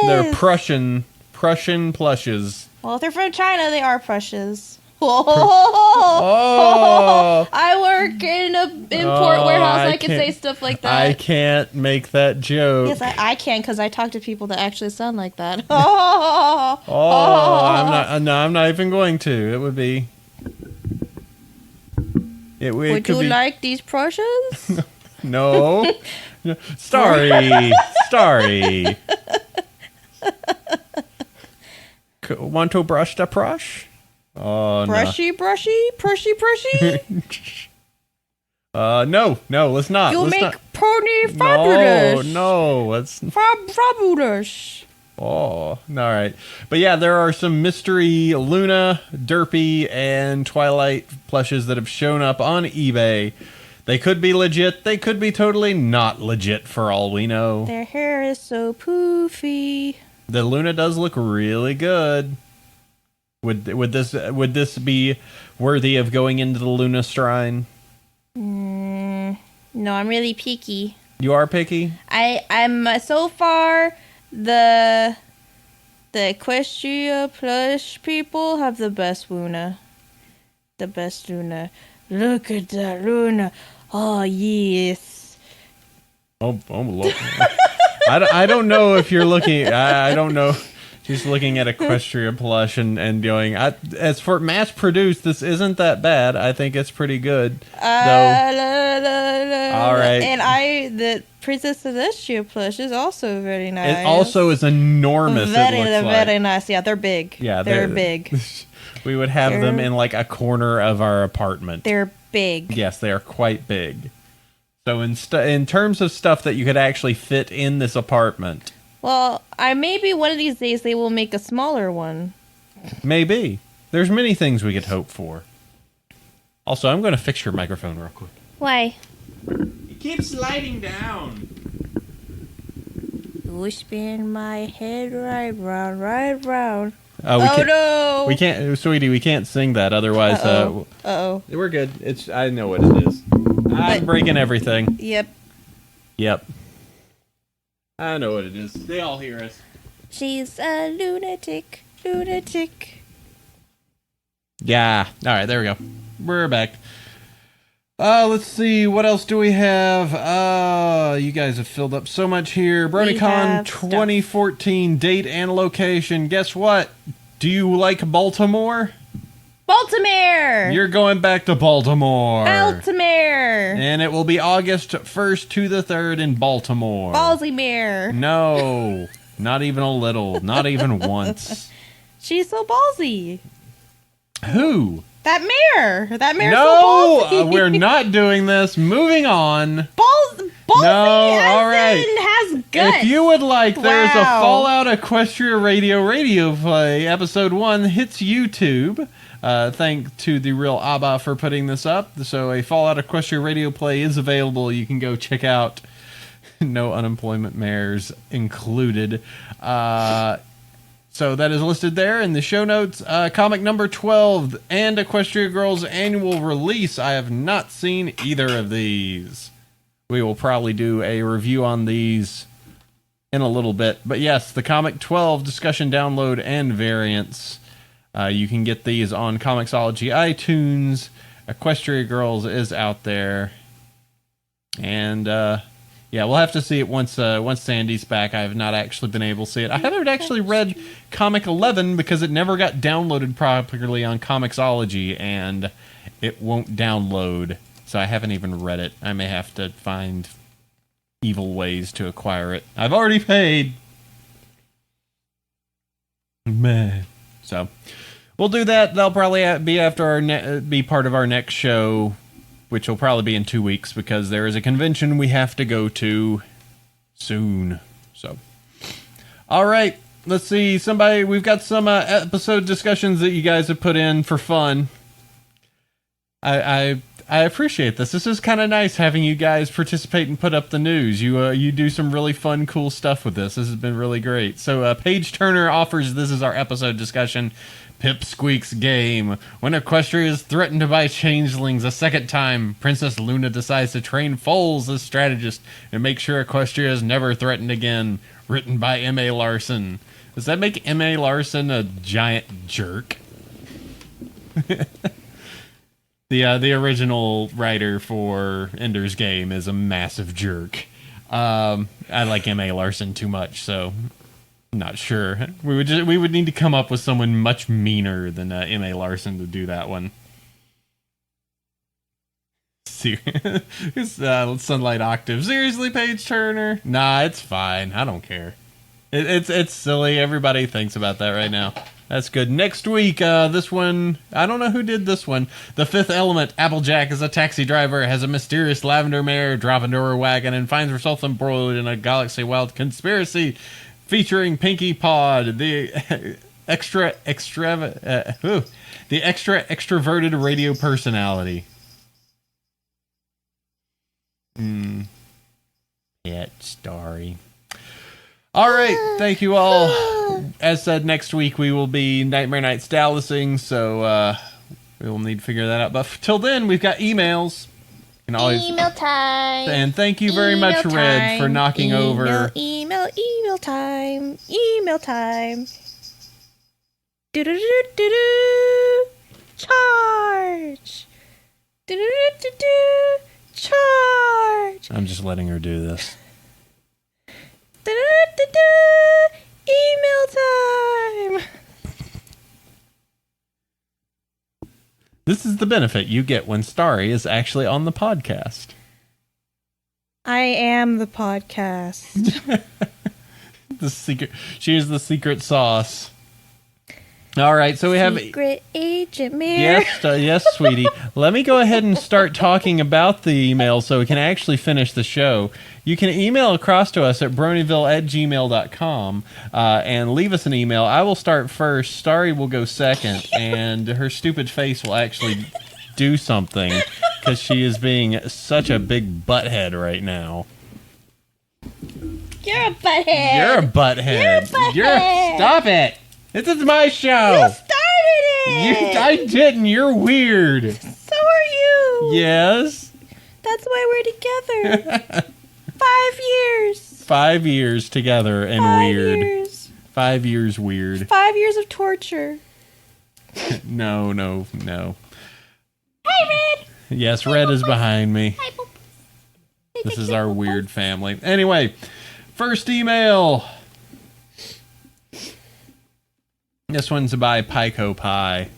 They're Prussian plushes. Well, if they're from China, they are Prussias. Oh! I work in an import warehouse. I can say stuff like that. I can't make that joke. Yes, I can because I talk to people that actually sound like that. I'm not even going to. It would be. Would you like these Prussias? No. Starry. Want to brush the brush? Oh, brushy. No, let's not. You let's make not. pony fabulous. No, let's. Fabulous. Oh, all right. But yeah, there are some mystery Luna, Derpy, and Twilight plushes that have shown up on eBay. They could be legit. They could be totally not legit for all we know. Their hair is so poofy. The Luna does look really good. Would this be worthy of going into the Luna Shrine? No, I'm really picky. You are picky? I'm so far the Equestria plush people have the best Luna. The best Luna. Look at that Luna. Oh yes. Oh look. I don't know if you're looking. I don't know. She's looking at Equestria plush and going. As for mass produced, this isn't that bad. I think it's pretty good. All right. And the Princess Celestia plush is also very nice. It also is enormous. Very nice. Yeah, they're big. Yeah, they're big. We would have them in like a corner of our apartment. They're big. Yes, they are quite big. So in terms of stuff that you could actually fit in this apartment. Well, maybe one of these days they will make a smaller one. Maybe. There's many things we could hope for. Also, I'm going to fix your microphone real quick. Why? It keeps sliding down. You spin my head right round. No! We can't, sweetie. We can't sing that. Otherwise, Uh-oh. We're good. I know what it is. I'm breaking everything. Yep. I know what it is. They all hear us. She's a lunatic. Yeah. All right. There we go. We're back. Let's see. What else do we have? You guys have filled up so much here. BronyCon 2014 date and location. Guess what? Do you like Baltimore? Baltimore! You're going back to Baltimore. And it will be August 1st to the 3rd in Baltimore. Ballsy-mare. No. Not even a little. Not even once. She's so ballsy. Who? That mare's so ballsy. We're not doing this. Moving on. Ballsy all right. has guts. If you would like, there's a Wow. Fallout Equestria Radio play. Episode 1 hits YouTube. Thank to the real Abba for putting this up. So a Fallout Equestria Radio play is available. You can go check out. No unemployment mares included. So that is listed there in the show notes. Comic number 12 and Equestria Girls annual release. I have not seen either of these. We will probably do a review on these in a little bit. But yes, the Comic 12 discussion download and variants. You can get these on Comixology iTunes. Equestria Girls is out there. And yeah, we'll have to see it once Sandy's back. I have not actually been able to see it. I haven't actually read Comic 11 because it never got downloaded properly on Comixology, and it won't download. So I haven't even read it. I may have to find evil ways to acquire it. I've already paid. Man. So we'll do that. That'll probably be after be part of our next show, which will probably be in 2 weeks because there is a convention we have to go to soon. So, all right, let's see. We've got some episode discussions that you guys have put in for fun. I appreciate this. This is kind of nice having you guys participate and put up the news. You do some really fun, cool stuff with this. This has been really great. So, Paige Turner offers this is our episode discussion. Pipsqueak's game. When Equestria is threatened by changelings a second time, Princess Luna decides to train foals as strategist and make sure Equestria is never threatened again. Written by M.A. Larson. Does that make M.A. Larson a giant jerk? The original writer for Ender's Game is a massive jerk. I like M.A. Larson too much, so not sure. We would need to come up with someone much meaner than M.A. Larson to do that one. Sunlight Octave. Seriously, Paige Turner? Nah, it's fine. I don't care. It's silly. Everybody thinks about that right now. That's good. Next week, this one, I don't know who did this one. The Fifth Element. Applejack is a taxi driver, has a mysterious lavender mare drop into her wagon, and finds herself embroiled in a galaxy-wide conspiracy featuring Pinkie Pod, the extroverted radio personality. Pet Starry. All right, thank you all. As said, next week we will be Nightmare Nights Dallasing, so we will need to figure that out. But till then, we've got emails. Email time. And thank you very much, Red, for knocking over. Email time. Email time. Do-do-do-do-do. Charge. Do-do-do-do-do. Charge. I'm just letting her do this. Do-do-do-do-do. Email time. This is the benefit you get when Starry is actually on the podcast. I am the podcast. She is the secret sauce. All right, so we have Secret Agent Mirror. Yes, sweetie. Let me go ahead and start talking about the email so we can actually finish the show. You can email across to us at bronyville@gmail.com and leave us an email. I will start first. Starry will go second, and her stupid face will actually do something because she is being such a big butthead right now. You're a butthead. You're a butthead. Stop it. This is my show. You started it. I didn't. You're weird. So are you. Yes. That's why we're together. 5 years. 5 years together and 5 weird. Years. 5 years weird. 5 years of torture. No. Hi, Red. Yes, Red is behind me. Hi, Boop. This is our weird family. Anyway, first email. This one's by Pico Pie.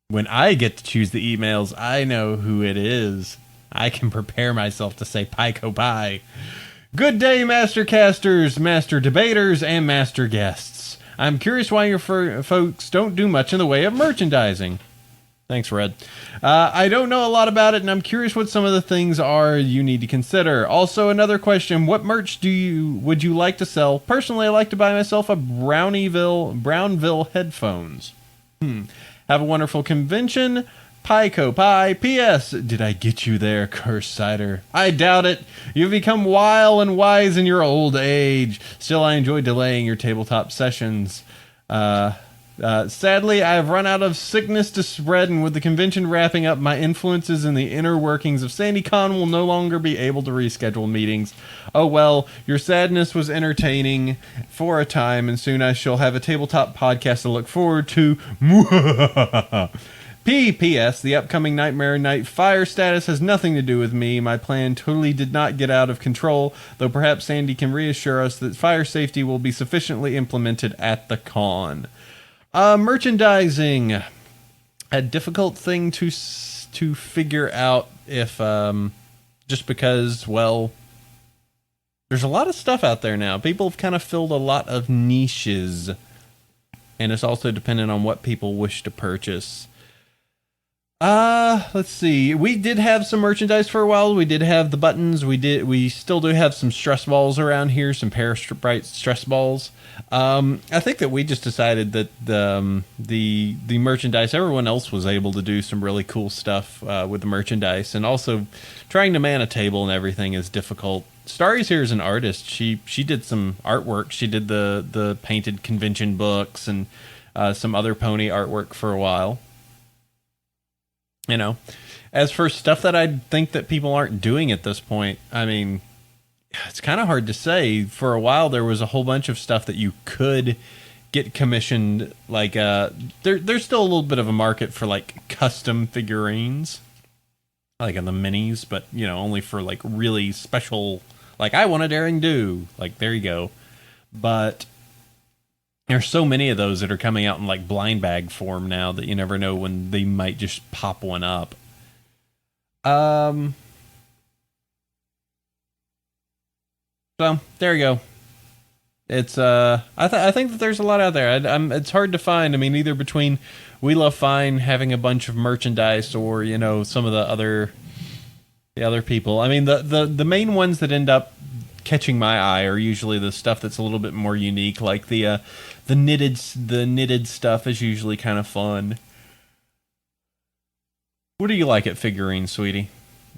When I get to choose the emails, I know who it is. I can prepare myself to say Pico Pie. Good day, Master Casters, Master Debaters, and Master Guests. I'm curious why your folks don't do much in the way of merchandising. Thanks, Red. I don't know a lot about it, and I'm curious what some of the things are you need to consider. Also, another question, what merch would you like to sell? Personally, I like to buy myself a Brownville headphones. Have a wonderful convention. Pico Pie. P.S. Did I get you there, cursed Cider? I doubt it. You've become wild and wise in your old age. Still, I enjoy delaying your tabletop sessions. Sadly, I have run out of sickness to spread, and with the convention wrapping up, my influences in the inner workings of SandyCon will no longer be able to reschedule meetings. Oh well, your sadness was entertaining for a time, and soon I shall have a tabletop podcast to look forward to. P.P.S. The upcoming Nightmare Night fire status has nothing to do with me. My plan totally did not get out of control, though perhaps Sandy can reassure us that fire safety will be sufficiently implemented at the con. Merchandising. A difficult thing to figure out if, just because, well, there's a lot of stuff out there now. People have kind of filled a lot of niches, and it's also dependent on what people wish to purchase. Let's see. We did have some merchandise for a while. We did have the buttons. We still do have some stress balls around here, some Parastrite stress balls. I think that we just decided that the merchandise, everyone else was able to do some really cool stuff with the merchandise, and also trying to man a table and everything is difficult. Starry's here as an artist. She did some artwork. She did the painted convention books and some other pony artwork for a while. You know, as for stuff that I think that people aren't doing at this point, I mean, it's kind of hard to say. For a while, there was a whole bunch of stuff that you could get commissioned. Like, there's still a little bit of a market for, like, custom figurines. Like in the minis, but, you know, only for, like, really special, like, I want a Daring Do. Like, there you go. But there's so many of those that are coming out in like blind bag form now that you never know when they might just pop one up. So there you go. It's I think that there's a lot out there. It's hard to find. I mean, either between We Love Fine having a bunch of merchandise, or you know, some of the other people. I mean, the main ones that end up catching my eye are usually the stuff that's a little bit more unique, like the knitted stuff is usually kind of fun. What do you like at figurines, sweetie?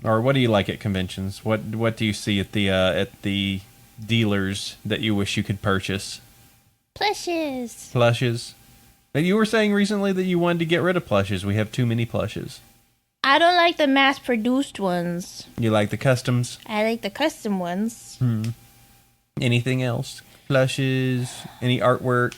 Or what do you like at conventions? What do you see at the dealers that you wish you could purchase? Plushes. And you were saying recently that you wanted to get rid of plushes. We have too many plushes. I don't like the mass-produced ones. You like the customs? I like the custom ones. Anything else? Plushes? Any artwork?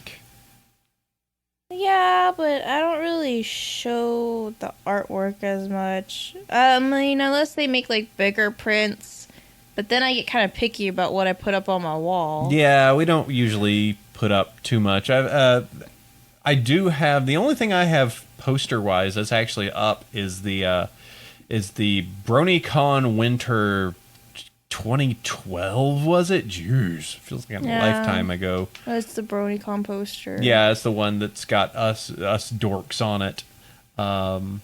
Yeah, but I don't really show the artwork as much. I mean, unless they make like bigger prints. But then I get kind of picky about what I put up on my wall. Yeah, we don't usually put up too much. I do have, the only thing I have poster-wise that's actually up is the BronyCon Winter 2012, was it? Jeez, feels like a lifetime ago. That's the BronyCon poster. Yeah, it's the one that's got us dorks on it, and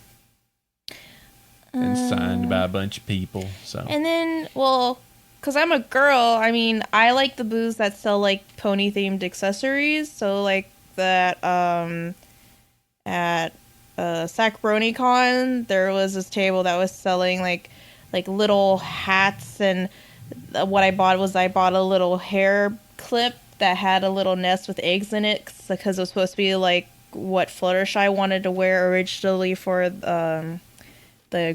signed by a bunch of people. So. And then, well, because I'm a girl, I mean, I like the booths that sell like pony-themed accessories. So like that at Sac BronyCon, there was this table that was selling like little hats, and what I bought a little hair clip that had a little nest with eggs in it, because it was supposed to be like what Fluttershy wanted to wear originally for the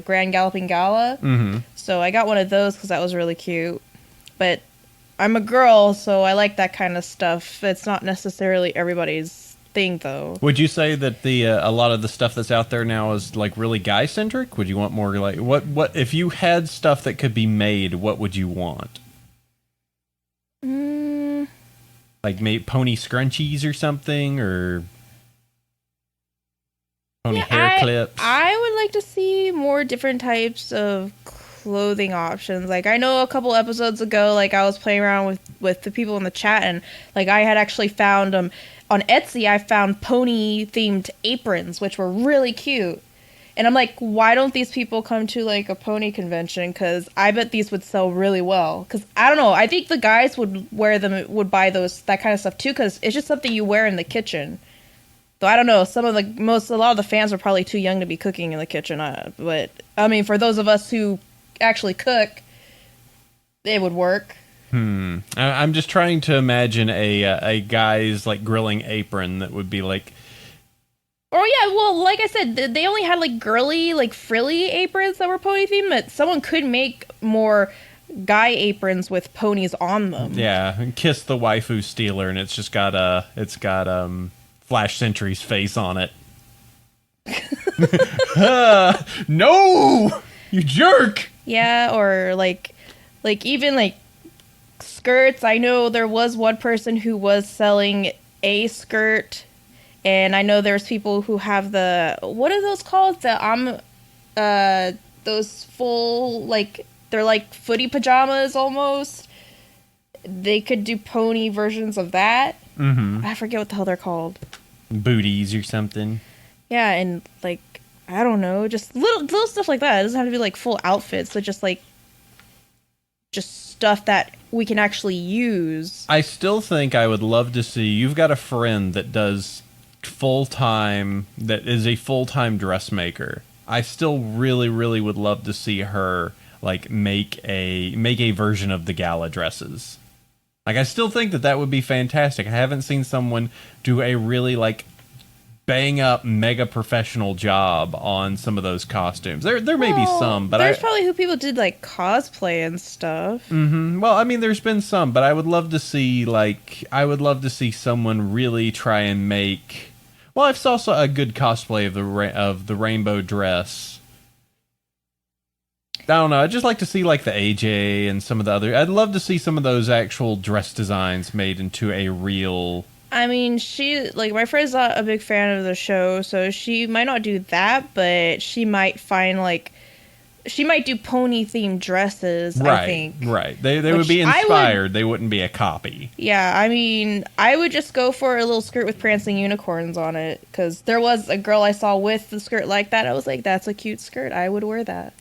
Grand Galloping Gala. Mm-hmm. So I got one of those because that was really cute. But I'm a girl, so I like that kind of stuff. It's not necessarily everybody's thing, though. Would you say that a lot of the stuff that's out there now is like really guy centric? Would you want more like what if you had stuff that could be made? What would you want? Like pony scrunchies or something, or pony hair clips. I would like to see more different types of clothing options. Like I know a couple episodes ago, like I was playing around with the people in the chat, and like I had actually found on Etsy, I found pony themed aprons, which were really cute. And I'm like, why don't these people come to like a pony convention? Because I bet these would sell really well. Because I don't know, I think the guys would buy that kind of stuff too, because it's just something you wear in the kitchen. Though I don't know, a lot of the fans are probably too young to be cooking in the kitchen. But I mean, for those of us who actually cook, it would work. I'm just trying to imagine a guy's like grilling apron that would be like. Oh yeah, well, like I said, they only had like girly, like frilly aprons that were pony themed, but someone could make more guy aprons with ponies on them. Yeah, and Kiss the Waifu Stealer, and it's got Flash Sentry's face on it. No, you jerk. Yeah, or like even like skirts. I know there was one person who was selling a skirt. And I know there's people who have what are those called? Those full, like, they're like footy pajamas almost. They could do pony versions of that. Mm-hmm. I forget what the hell they're called. Booties or something. Yeah, and like, I don't know, just little stuff like that. It doesn't have to be like full outfits, so just stuff that we can actually use. I still think I would love to see, you've got a friend that does that is a full-time dressmaker. I still really, really would love to see her like make a version of the gala dresses. Like, I still think that would be fantastic. I haven't seen someone do a really like bang up mega professional job on some of those costumes. There may be some, but there's probably who people did like cosplay and stuff. Mm-hmm. Well, I mean, there's been some, but I would love to see someone really try and make. Well, I've saw a good cosplay of the rainbow dress. I don't know. I'd just like to see like the AJ and some of the other. I'd love to see some of those actual dress designs made into a real. I mean, my friend's not a big fan of the show, so she might not do that, but she might do pony themed dresses, right, I think. Right. They would be inspired. They wouldn't be a copy. Yeah, I mean, I would just go for a little skirt with prancing unicorns on it, because there was a girl I saw with the skirt like that. I was like, that's a cute skirt. I would wear that.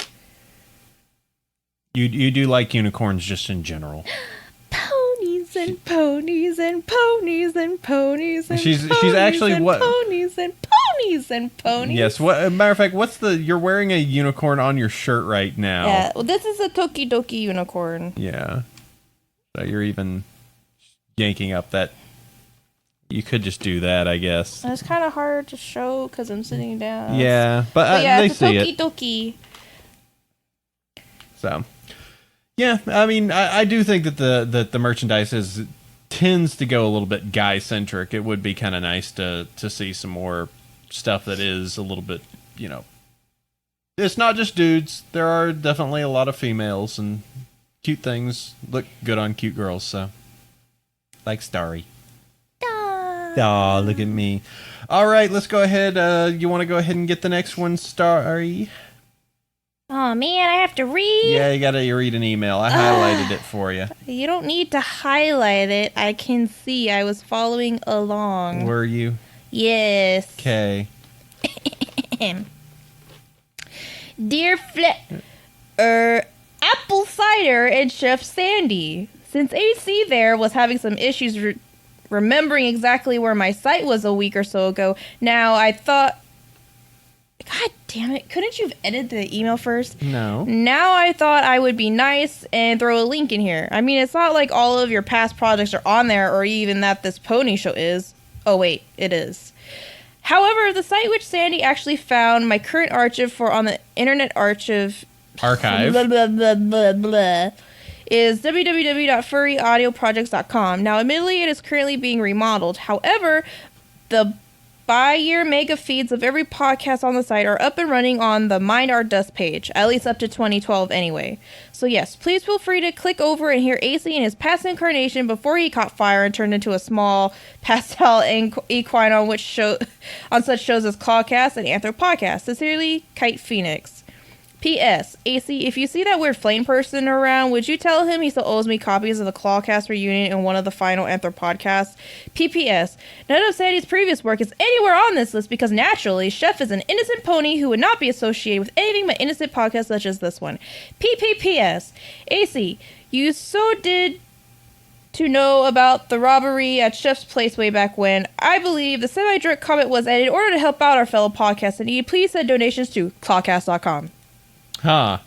You do like unicorns just in general. Ponies and ponies and ponies and ponies and she's ponies actually and what ponies and ponies and ponies. Yes. What matter of fact? You're wearing a unicorn on your shirt right now. Yeah. Well, this is a Tokidoki unicorn. Yeah. So you're even yanking up that. You could just do that, I guess. It's kind of hard to show because I'm sitting down. Yeah, but yeah, they it's see a it. Tokidoki. So. Yeah, I mean, I do think that the merchandise tends to go a little bit guy centric. It would be kind of nice to see some more stuff that is a little bit, it's not just dudes. There are definitely a lot of females, and cute things look good on cute girls. So, like Starry. Aw, look at me. All right, let's go ahead. You want to go ahead and get the next one, Starry? Oh man, I have to read. Yeah, you gotta read an email. I highlighted it for you. You don't need to highlight it. I can see. I was following along. Were you? Yes. Okay. Dear Apple Cider and Chef Sandy, since AC there was having some issues remembering exactly where my site was a week or so ago, now I thought. God damn it. Couldn't you have edited the email first? No. Now I thought I would be nice and throw a link in here. I mean, it's not like all of your past projects are on there or even that this pony show is. Oh, wait, it is. However, the site which Sandy actually found my current archive on the Internet Archive... Archive. Blah, blah, blah, blah, blah, is www.furryaudioprojects.com. Now, admittedly, it is currently being remodeled. However, the bi-year mega feeds of every podcast on the site are up and running on the Mind Our Dust page, at least up to 2012 anyway. So yes, please feel free to click over and hear AC in his past incarnation before he caught fire and turned into a small pastel equine on such shows as Clawcast and Anthropodcast. Sincerely, Kite Phoenix. P.S. AC, if you see that weird flame person around, would you tell him he still owes me copies of the Clawcast reunion and one of the final Anthropodcasts? P.P.S. None of Sandy's previous work is anywhere on this list because naturally, Chef is an innocent pony who would not be associated with anything but innocent podcasts such as this one. P.P.P.S. AC, you so did to know about the robbery at Chef's Place way back when. I believe the semi-direct comment was that in order to help out our fellow podcasts in need, please send donations to clawcast.com. Huh.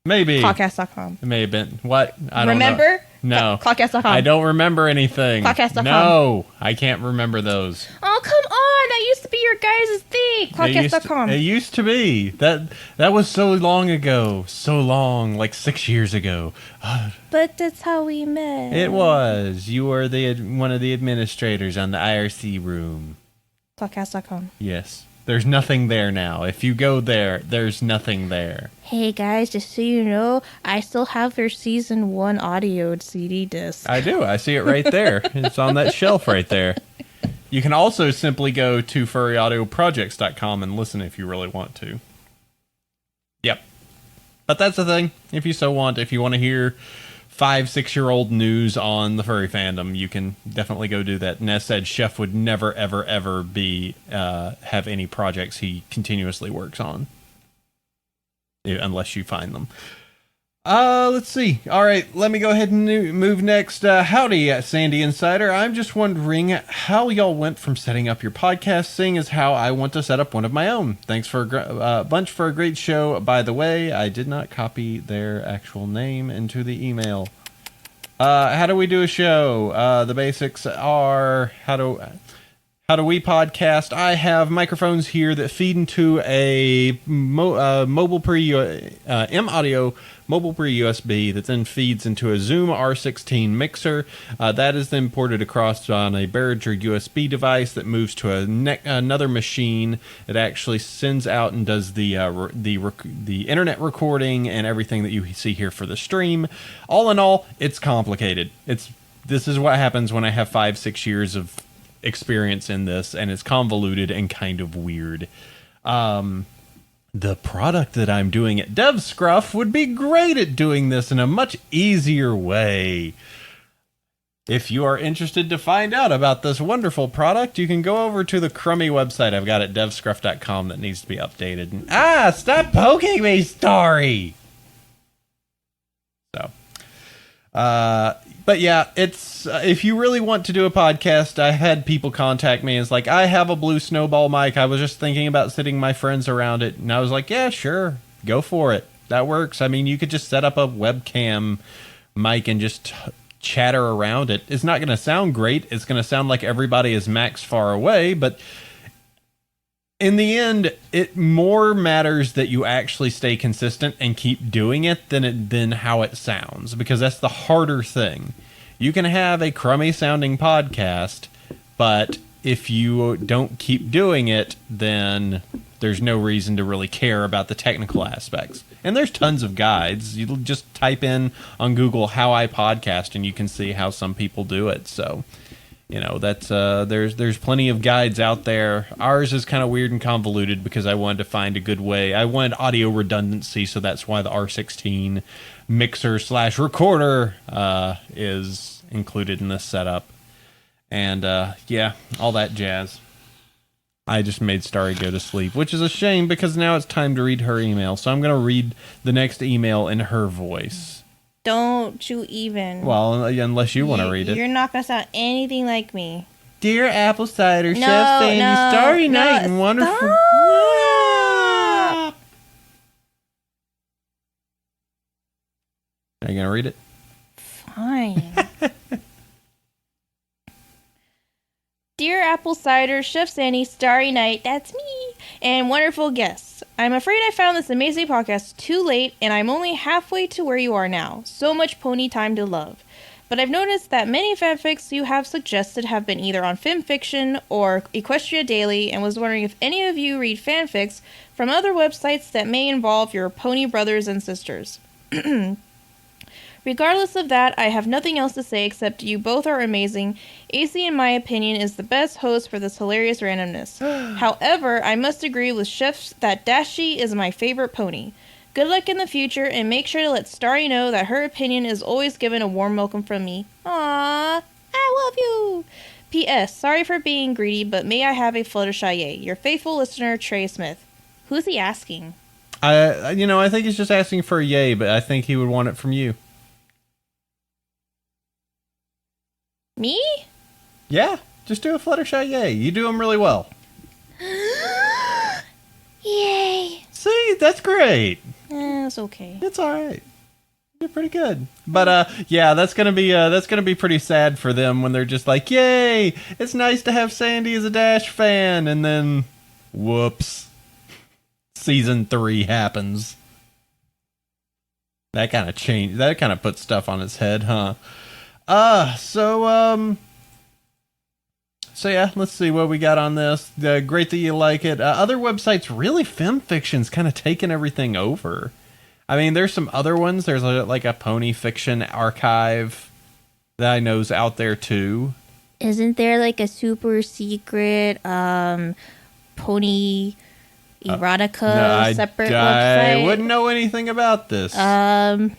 Maybe. Clawcast.com. It may have been. What? I don't Remember? know. No. Clawcast.com. I don't remember anything. Clawcast.com. No, I can't remember those. Oh, come on. That used to be your guys' thing. Clawcast.com. It used to be. That was so long ago. So long. Like 6 years ago. But that's how we met. It was. You were one of the administrators on the IRC room. Clawcast.com. Yes. There's nothing there now. If you go there, there's nothing there. Hey guys, just so you know, I still have their season 1 audio CD disc. I do. I see it right there. It's on that shelf right there. You can also simply go to furryaudioprojects.com and listen if you really want to. Yep. But that's the thing. If you so want, if you want to hear 5-6-year-old news on the furry fandom, you can definitely go do that. And as said, Chef would never, ever, ever be have any projects he continuously works on, unless you find them. Let's see. All right, let me go ahead and move next. Howdy, Sandy and Cider. I'm just wondering how y'all went from setting up your podcast, seeing as how I want to set up one of my own. Thanks for a bunch for a great show. By the way, I did not copy their actual name into the email. How do we do a show? The basics are how do we podcast? I have microphones here that feed into a mobile M-Audio mobile pre-USB that then feeds into a Zoom R16 mixer. That is then ported across on a Behringer USB device that moves to another machine that actually sends out and does the internet recording and everything that you see here for the stream. All in all, it's complicated. This is what happens when I have 5-6 years of experience in this, and it's convoluted and kind of weird. The product that I'm doing at DevScruff would be great at doing this in a much easier way. If you are interested to find out about this wonderful product, you can go over to the crummy website I've got at devscruff.com that needs to be updated. And, stop poking me, Starry! So, but yeah, it's if you really want to do a podcast, I had people contact me. It's like, I have a blue snowball mic. I was just thinking about sitting my friends around it. And I was like, yeah, sure. Go for it. That works. I mean, you could just set up a webcam mic and just chatter around it. It's not going to sound great. It's going to sound like everybody is max far away. But in the end, it more matters that you actually stay consistent and keep doing it than how it sounds, because that's the harder thing. You can have a crummy sounding podcast, but if you don't keep doing it, then there's no reason to really care about the technical aspects. And there's tons of guides. You'll just type in on Google how I podcast and you can see how some people do it. So, you know, that's there's plenty of guides out there. Ours is kind of weird and convoluted because I wanted to find a good way. I wanted audio redundancy, so that's why the R16 mixer/recorder is included in this setup. And yeah, all that jazz. I just made Starry go to sleep, which is a shame because now it's time to read her email. So I'm going to read the next email in her voice. Don't you even. Well, unless you want to read it. You're not going to sound anything like me. Dear Apple Cider, Chef Sandy, Starry Night, and wonderful. Stop. Are you going to read it? Fine. Dear Apple Cider, Chef Sandy, Starry Night, that's me, and wonderful guests. I'm afraid I found this amazing podcast too late, and I'm only halfway to where you are now. So much pony time to love. But I've noticed that many fanfics you have suggested have been either on FimFiction or Equestria Daily, and was wondering if any of you read fanfics from other websites that may involve your pony brothers and sisters. Regardless of that, I have nothing else to say except you both are amazing. AC, in my opinion, is the best host for this hilarious randomness. However, I must agree with Chef that Dashi is my favorite pony. Good luck in the future, and make sure to let Starry know that her opinion is always given a warm welcome from me. Aww, I love you. P.S. Sorry for being greedy, but may I have a Fluttershy yay? Your faithful listener, Trey Smith. Who's he asking? I think he's just asking for a yay, but I think he would want it from you. Me? Yeah, just do a Fluttershy yay. You do them really well. Yay. See, that's great. It's okay. It's all right. You're pretty good. But yeah, that's gonna be pretty sad for them when they're just like, yay! It's nice to have Sandy as a Dash fan, and then, whoops, season 3 happens. That kind of changed. That kind of put stuff on its head, huh? So yeah, let's see what we got on this. Great that you like it. Other websites, really, FemFiction's kind of taken everything over. I mean, there's some other ones. There's like a Pony Fiction archive that I know's out there too. Isn't there like a super secret pony erotica separate website? I wouldn't know anything about this. You're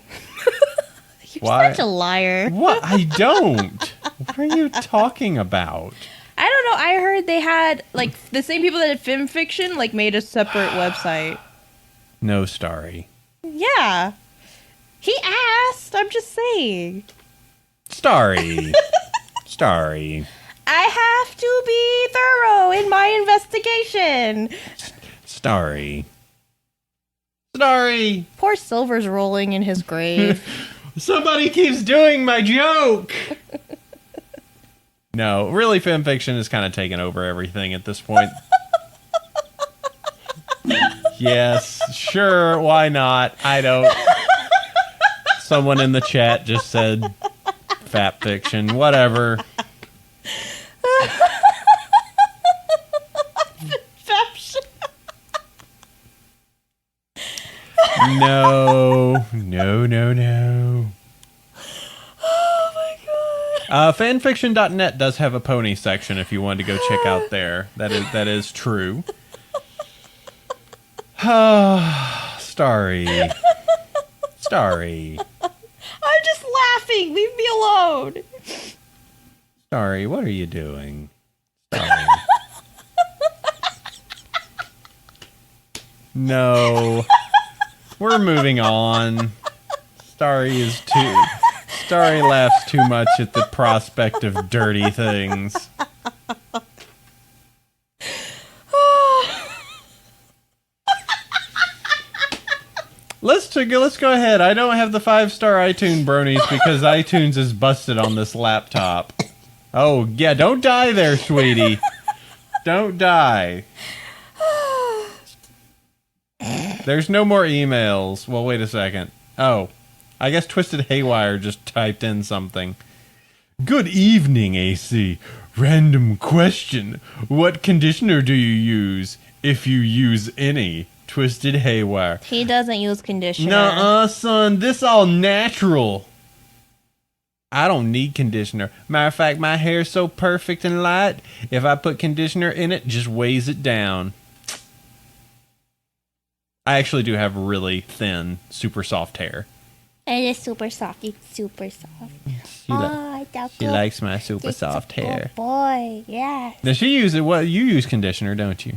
Why? such a liar. What? I don't. What are you talking about? I don't know. I heard they had like the same people that did FemFiction like made a separate website. No, Starry. Yeah. He asked. I'm just saying. Starry. Starry. I have to be thorough in my investigation. Starry. Starry. Poor Silver's rolling in his grave. Somebody keeps doing my joke. No, really, FemFiction is kind of taking over everything at this point. Yes, sure, why not? I don't. Someone in the chat just said Fat Fiction, whatever. No. Oh my god. Fanfiction.net does have a pony section if you wanted to go check out there. That is true. Starry. Starry. I'm just laughing. Leave me alone. Starry, what are you doing? Starry. No. We're moving on. Starry laughs too much at the prospect of dirty things. Let's go ahead. I don't have the 5-star iTunes bronies because iTunes is busted on this laptop. Oh, yeah, don't die there, sweetie. Don't die. There's no more emails. Well, wait a second. Oh, I guess Twisted Haywire just typed in something. Good evening, AC. Random question. What conditioner do you use, if you use any? Twisted Haywire. He doesn't use conditioner. Nuh-uh, son. This all natural. I don't need conditioner. Matter of fact, my hair's so perfect and light, if I put conditioner in it, just weighs it down. I actually do have really thin, super soft hair. It is super soft. It's super soft. She likes my super soft hair. Boy, yes. Does she use it? Well, you use conditioner, don't you?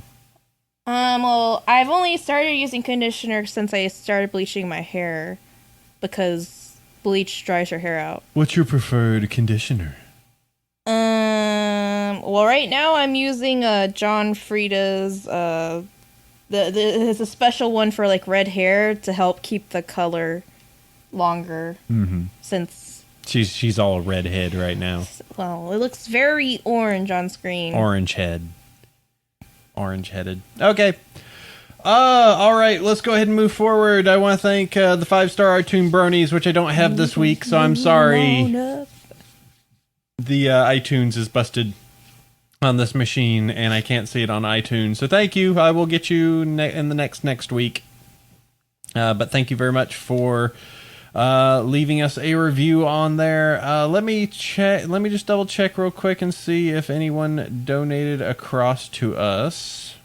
Well, I've only started using conditioner since I started bleaching my hair because bleach dries your hair out. What's your preferred conditioner? Well, right now I'm using John Frieda's it's a special one for like red hair to help keep the color longer. Mm-hmm. Since she's all redhead right now. Well, it looks very orange on screen. Orange-headed. Okay. All right, let's go ahead and move forward. I want to thank the 5-star iTunes bronies, which I don't have this week, so I'm sorry. The iTunes is busted on this machine, and I can't see it on iTunes. So thank you. I will get you in the next week. But thank you very much for leaving us a review on there. Let me check. Let me just double check real quick and see if anyone donated across to us.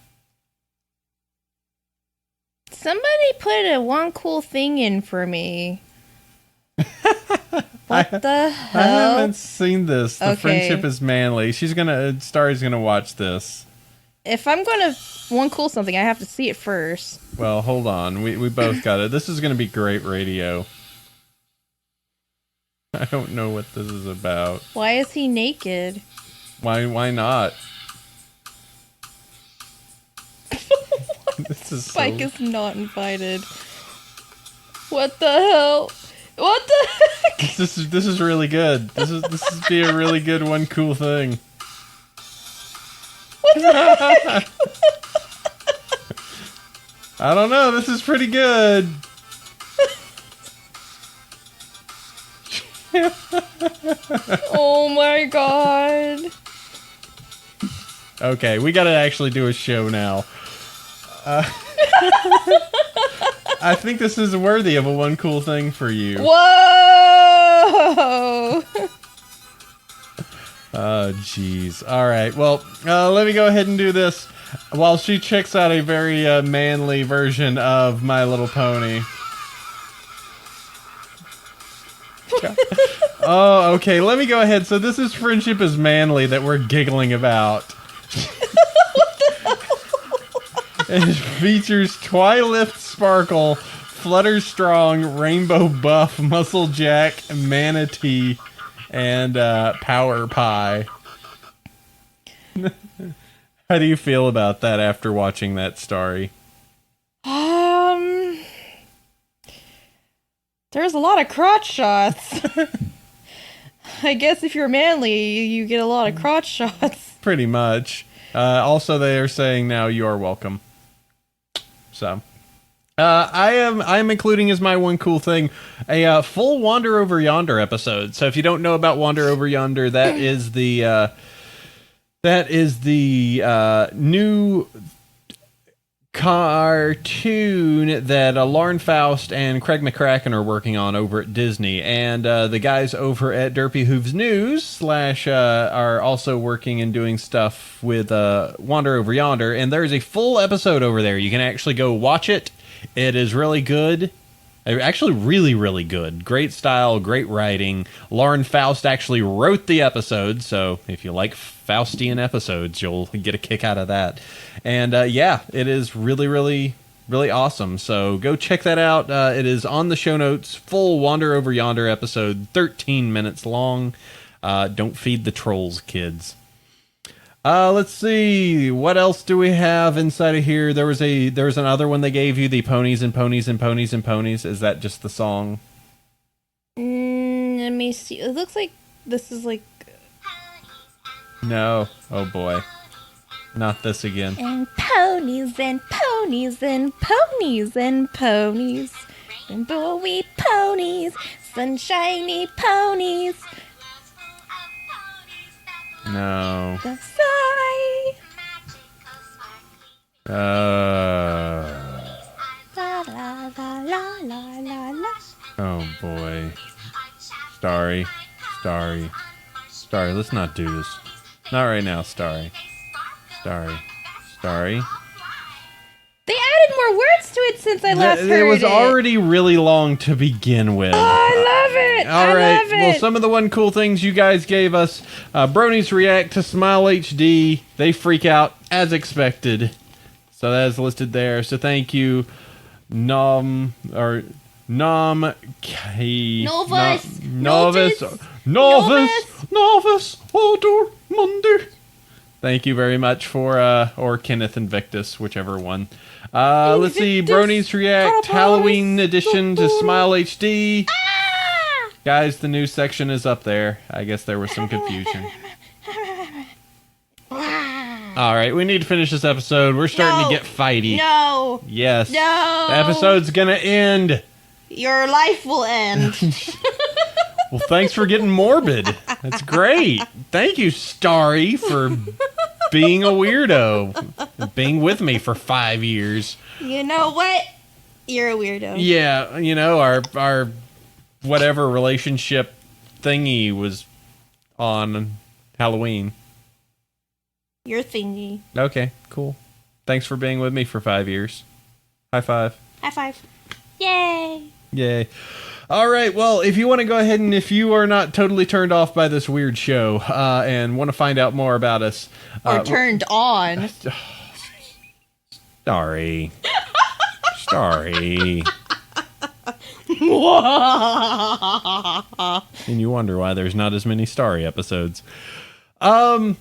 Somebody put a one cool thing in for me. What the hell? I haven't seen this. The friendship is manly. Starry's gonna watch this. If I'm gonna one cool something, I have to see it first. Well, hold on. We both got it. This is gonna be great radio. I don't know what this is about. Why is he naked? Why not? This is Spike so... is not invited. What the hell? What the heck? This is really good. This is be a really good one cool thing. What the heck? I don't know. This is pretty good. Oh my god. Okay, we gotta actually do a show now. I think this is worthy of a one cool thing for you. Whoa! Oh, jeez. All right. Well, let me go ahead and do this while she checks out a very manly version of My Little Pony. Oh, okay. Let me go ahead. So this is Friendship is Manly that we're giggling about. It features Twilift Sparkle, Flutter Strong, Rainbow Buff, Muscle Jack, Manatee, and Power Pie. How do you feel about that after watching that, Starry? There's a lot of crotch shots. I guess if you're manly, you get a lot of crotch shots. Pretty much. Also, they are saying now you are welcome. So, I am including as my one cool thing a full Wander Over Yonder episode. So if you don't know about Wander Over Yonder, that is the new cartoon that Lauren Faust and Craig McCracken are working on over at Disney, and the guys over at Derpy Hooves News / are also working and doing stuff with Wander Over Yonder, and there's a full episode over there. You can actually go watch it. It is really good. Actually, really, really good. Great style, great writing. Lauren Faust actually wrote the episode, so if you like Faustian episodes, you'll get a kick out of that. And yeah, it is really, really, really awesome. So go check that out. It is on the show notes. Full Wander Over Yonder episode, 13 minutes long. Don't feed the trolls, kids. Let's see. What else do we have inside of here? There was another one they gave you, the Ponies and Ponies and Ponies and Ponies. Is that just the song? Let me see. It looks like this is like... No. Oh boy. Not this again. And ponies and ponies and ponies and ponies. Rainbowy ponies, sunshiny ponies. No. The sky. La la la la la la la. Oh boy. Starry. Let's not do this. Not right now, Starry. They added more words to it since I last heard it. It was already really long to begin with. Oh, I love it. All right. Love it. Well, some of the one cool things you guys gave us. Bronies react to Smile HD. They freak out as expected. So that is listed there. So thank you, Novice Odor Monday. Thank you very much for or Kenneth Invictus, whichever one. Let's see, Bronies React Halloween edition to Smile HD. Guys, the news section is up there. I guess there was some confusion. All right, we need to finish this episode. We're starting to get fighty. No. Yes. No. The episode's gonna end. Your life will end. Well, thanks for getting morbid. That's great. Thank you, Starry, for being a weirdo. Being with me for 5 years. You know what? You're a weirdo. Yeah, you know, our whatever relationship thingy was on Halloween. Your thingy. Okay, cool. Thanks for being with me for 5 years. High five. High five. Yay. Yay. All right, well, if you want to go ahead and if you are not totally turned off by this weird show and want to find out more about us. Or turned on. Starry. and you wonder why there's not as many Starry episodes. Well,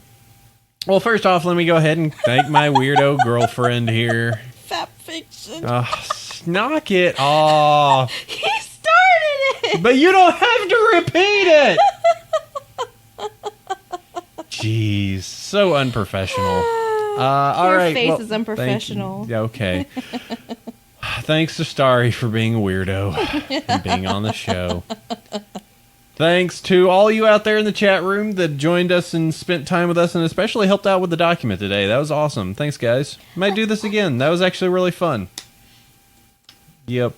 first off, let me go ahead and thank my weirdo girlfriend here. Fap fiction. Knock it off. He started it. But you don't have to repeat it. Jeez, so unprofessional. All Your right. face is unprofessional. Okay. Thanks to Starry for being a weirdo and being on the show. Thanks to all you out there in the chat room that joined us and spent time with us and especially helped out with the document today. That was awesome. Thanks, guys. Might do this again. That was actually really fun. Yep.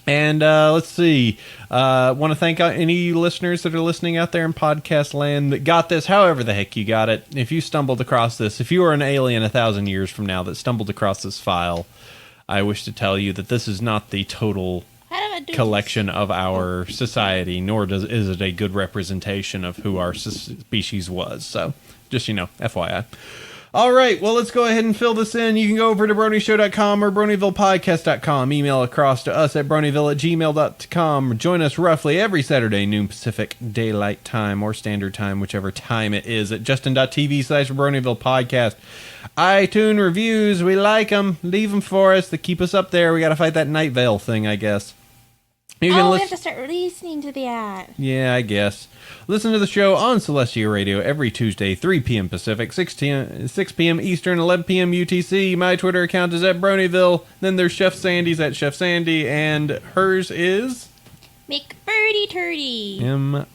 And let's see. Want to thank any listeners that are listening out there in podcast land that got this, however the heck you got it. If you stumbled across this, if you are an alien 1,000 years from now that stumbled across this file, I wish to tell you that this is not the total collection of our society, nor is it a good representation of who our species was. So, just, FYI. All right, well, let's go ahead and fill this in. You can go over to BronyShow.com or BronyvillePodcast.com. Email across to us at Bronyville@gmail.com. Join us roughly every Saturday, noon Pacific Daylight Time or Standard Time, whichever time it is, at Justin.tv/BronyvillePodcast. iTunes reviews, we like them. Leave them for us. They keep us up there. We got to fight that Night Vale thing, I guess. We have to start listening to that. Yeah, I guess. Listen to the show on Celestia Radio every Tuesday, 3 p.m. Pacific, 6 p.m. Eastern, 11 p.m. UTC. My Twitter account is at Bronyville. Then there's Chef Sandy's at Chef Sandy, and hers is McBirdy Turdy.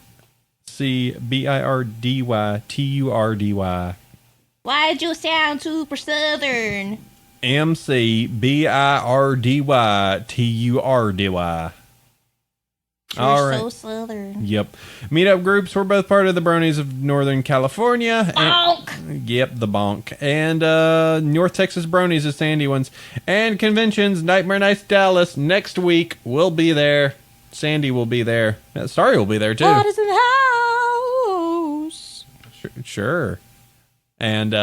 McBirdyturdy. Why'd you sound super southern? McBirdyturdy. All right. So southern. Yep. Meetup groups. We're both part of the Bronies of Northern California. Bonk. Yep, the bonk. And North Texas Bronies is Sandy ones. And conventions. Nightmare Nights Dallas next week. We'll be there. Sandy will be there. Starry will be there too. God is in the house. Sure. And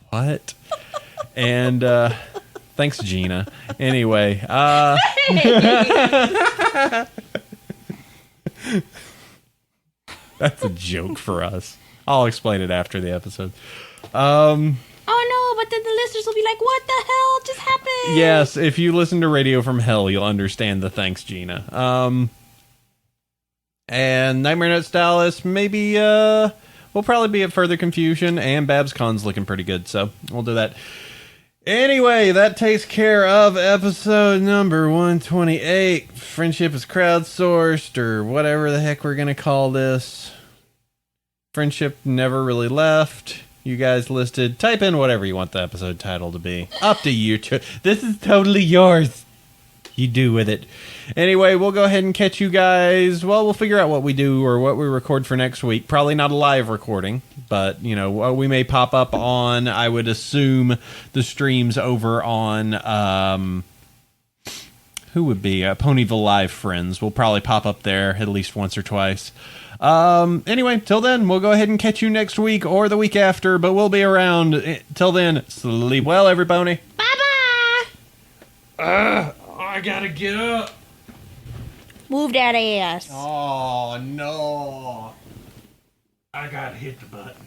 what? And thanks, Gina. Anyway. That's a joke for us. I'll explain it after the episode. Oh no, but then the listeners will be like, what the hell just happened? Yes, if you listen to Radio from Hell, you'll understand the thanks, Gina. And Nightmare Nights Dallas, maybe we'll probably be at Further Confusion, and BabsCon's looking pretty good, so we'll do that. Anyway, that takes care of episode number 128. Friendship is crowdsourced, or whatever the heck we're going to call this. Friendship never really left. You guys listed. Type in whatever you want the episode title to be. Up to you. This is totally yours. You do with it. Anyway, we'll go ahead and catch you guys. Well, we'll figure out what we do or what we record for next week. Probably not a live recording, but, we may pop up on, I would assume, the streams over on, who would be? Ponyville Live Friends. We'll probably pop up there at least once or twice. Anyway, till then, we'll go ahead and catch you next week or the week after, but we'll be around. Till then, sleep well, everybody. Bye-bye. I gotta get up. Move that ass. Oh, no. I gotta hit the button.